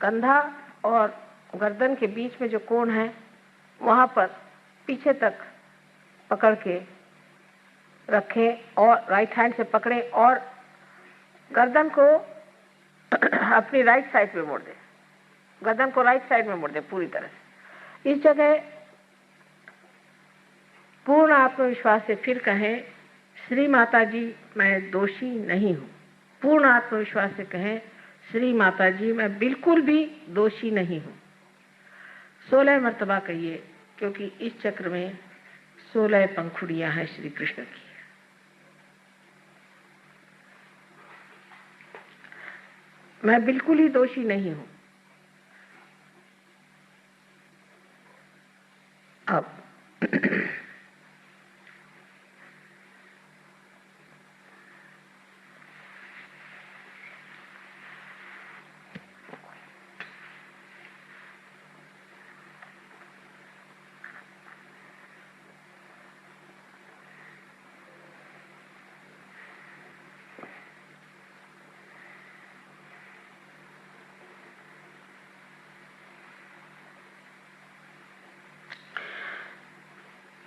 कंधा और गर्दन के बीच में जो कोण है वहां पर पीछे तक पकड़ के रखें और राइट हैंड से पकड़ें और गर्दन को अपनी राइट साइड में मोड़ दें। गर्दन को राइट साइड में मोड़ दें पूरी तरह से। इस जगह पूर्ण आत्मविश्वास से फिर कहें, श्री माता जी मैं दोषी नहीं हूँ। पूर्ण आत्मविश्वास से कहें, श्री माता जी मैं बिल्कुल भी दोषी नहीं हूँ। 16 मर्तबा कहिए, क्योंकि इस चक्र में 16 पंखुड़ियां हैं श्री कृष्ण की। मैं बिल्कुल ही दोषी नहीं हूं।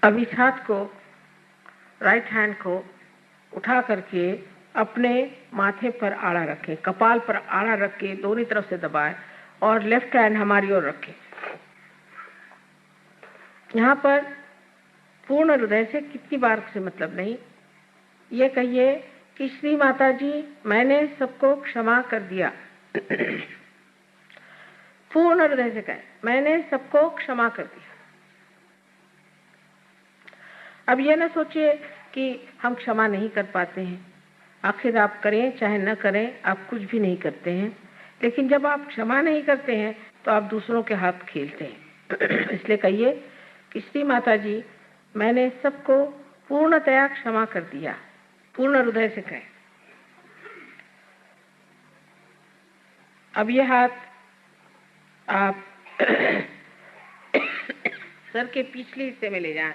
अब इस हाथ को, राइट हैंड को उठा करके अपने माथे पर आड़ा रखें, कपाल पर आड़ा रख के दोनों तरफ से दबाएं और लेफ्ट हैंड हमारी ओर रखें। यहाँ पर पूर्ण हृदय से कितनी बार से मतलब नहीं, ये कहिए कि श्री माता जी मैंने सबको क्षमा कर दिया। पूर्ण हृदय से कहें, मैंने सबको क्षमा कर दिया। अब ये ना सोचिए कि हम क्षमा नहीं कर पाते हैं। आखिर आप करें चाहे न करें, आप कुछ भी नहीं करते हैं, लेकिन जब आप क्षमा नहीं करते हैं तो आप दूसरों के हाथ खेलते हैं। इसलिए कहिए कि श्री माता जी मैंने सबको पूर्णतया क्षमा कर दिया। पूर्ण हृदय से कहें। अब ये हाथ आप सर के पिछले हिस्से में ले जाएं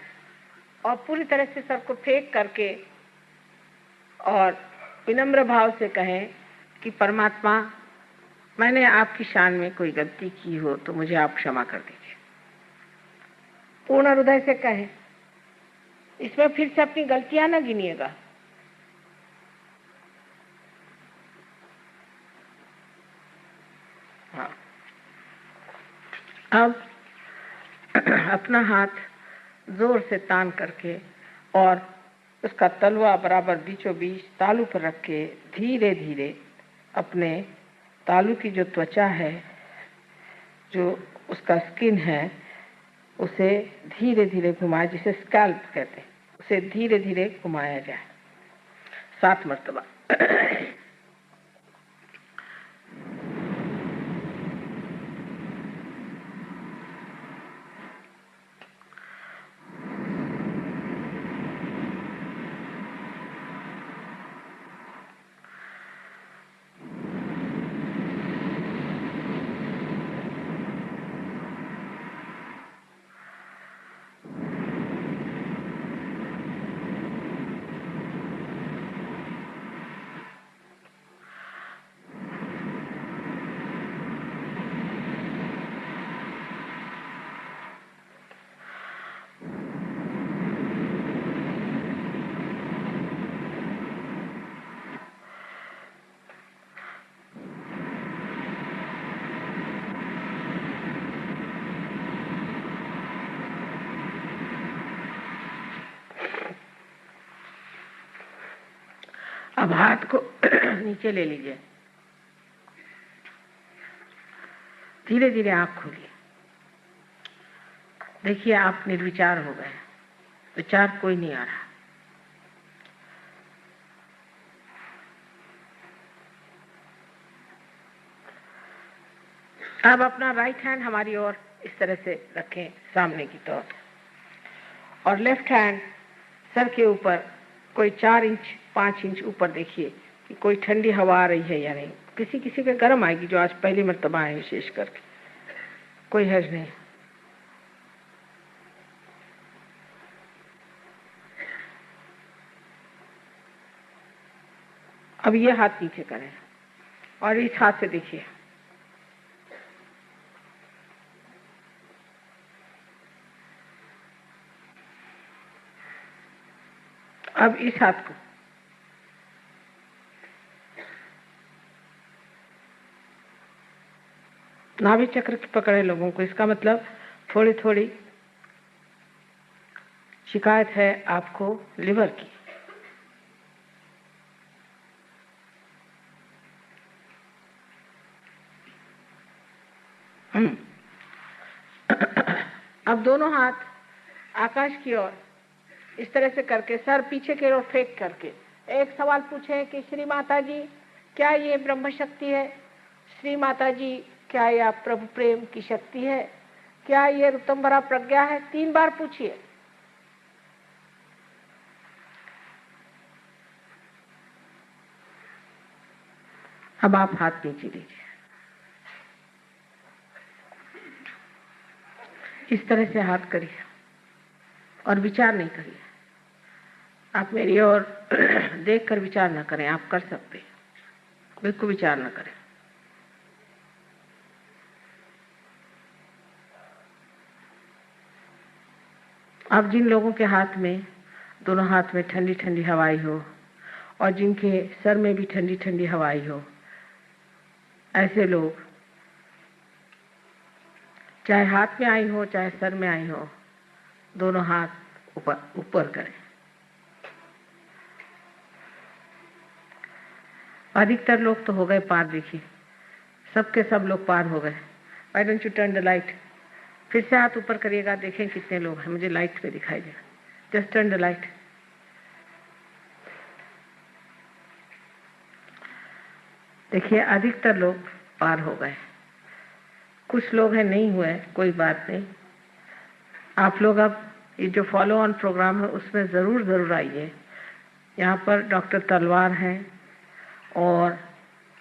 और पूरी तरह से सर को फेंक करके और विनम्र भाव से कहें कि परमात्मा मैंने आपकी शान में कोई गलती की हो तो मुझे आप क्षमा कर दीजिए। पूर्ण हृदय से कहें। इसमें फिर से अपनी गलतियां न गिनिएगा। हाँ, अब अपना हाथ जोर से तान करके और उसका तलवा बराबर बीचों बीच तालू पर रख के धीरे धीरे अपने तालू की जो त्वचा है, जो उसका स्किन है, उसे धीरे धीरे घुमाए, जिसे स्कैल्प कहते हैं, उसे धीरे धीरे घुमाया जाए 7 मर्तबा। अब हाथ को नीचे ले लीजिए, धीरे धीरे आंख खोलिए। देखिए आप निर्विचार हो गए, विचार कोई नहीं आ रहा। अब अपना राइट हैंड हमारी ओर इस तरह से रखें सामने की तरफ, और लेफ्ट हैंड सर के ऊपर कोई 4 इंच 5 इंच ऊपर देखिए कि कोई ठंडी हवा आ रही है या नहीं। किसी किसी के गर्म आएगी, जो आज पहली मर्तबा है विशेष करके, कोई हर्ज नहीं। अब ये हाथ नीचे करें और इस हाथ से देखिए, अब इस हाथ को नाभि चक्र की पकड़े लोगों को, इसका मतलब थोड़ी थोड़ी शिकायत है आपको लिवर की। अब दोनों हाथ आकाश की ओर इस तरह से करके सर पीछे की ओर फेंक करके एक सवाल पूछे कि श्री माता जी, क्या ये ब्रह्म शक्ति है? श्री माता जी, क्या यह प्रभु प्रेम की शक्ति है? क्या ये ऋतंबरा प्रज्ञा है? 3 बार पूछिए। अब आप हाथ नीचे लीजिए, इस तरह से हाथ करिए और विचार नहीं करिए। आप मेरी ओर देखकर विचार न करें, आप कर सकते हैं, बिल्कुल विचार न करें। अब जिन लोगों के हाथ में, दोनों हाथ में ठंडी ठंडी हवाई हो और जिनके सर में भी ठंडी ठंडी हवाई हो, ऐसे लोग चाहे हाथ में आई हो चाहे सर में आई हो, दोनों हाथ ऊपर करें। अधिकतर लोग तो हो गए पार, देखिए सबके सब लोग पार हो गए। Why don't U turn the light? फिर से हाथ ऊपर करिएगा, देखें कितने लोग हैं, मुझे लाइट पे दिखाई देगा। Just turn the light. देखिए अधिकतर लोग पार हो गए, कुछ लोग हैं नहीं हुए, कोई बात नहीं। आप लोग अब ये जो फॉलो ऑन प्रोग्राम है उसमें ज़रूर आइए। यहाँ पर डॉक्टर तलवार हैं और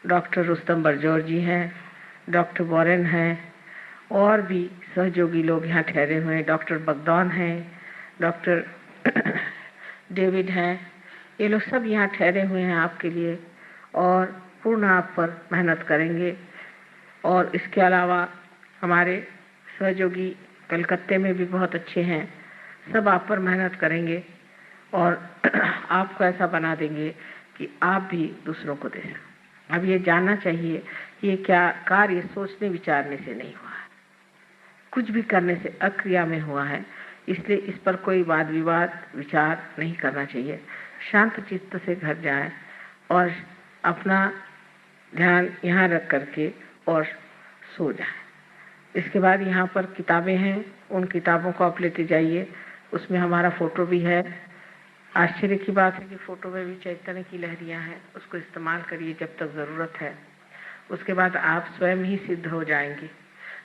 डॉक्टर रुस्तम बरजोर जी हैं, डॉक्टर वॉरेन हैं और भी सहयोगी लोग यहाँ ठहरे हुए हैं। डॉक्टर बगदौन हैं, डॉक्टर डेविड हैं, ये लोग सब यहाँ ठहरे हुए हैं आपके लिए और पूर्ण आप पर मेहनत करेंगे। और इसके अलावा हमारे सहयोगी कलकत्ते में भी बहुत अच्छे हैं, सब आप पर मेहनत करेंगे और आपको ऐसा बना देंगे कि आप भी दूसरों को दें। अब ये जानना चाहिए कि ये क्या कार्य सोचने विचारने से नहीं हुआ है, कुछ भी करने से अक्रिया में हुआ है, इसलिए इस पर कोई वाद विवाद विचार नहीं करना चाहिए। शांत चित्त से घर जाएं और अपना ध्यान यहाँ रख करके और सो जाएं। इसके बाद यहाँ पर किताबें हैं, उन किताबों को आप लेते जाइए, उसमें हमारा फोटो भी है। आश्चर्य की बात है कि फोटो में भी चैतन्य की लहरियाँ हैं, उसको इस्तेमाल करिए जब तक ज़रूरत है, उसके बाद आप स्वयं ही सिद्ध हो जाएंगे।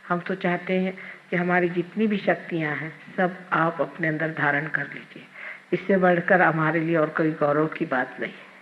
हम तो चाहते हैं कि हमारी जितनी भी शक्तियाँ हैं सब आप अपने अंदर धारण कर लीजिए, इससे बढ़कर हमारे लिए और कोई गौरव की बात नहीं है।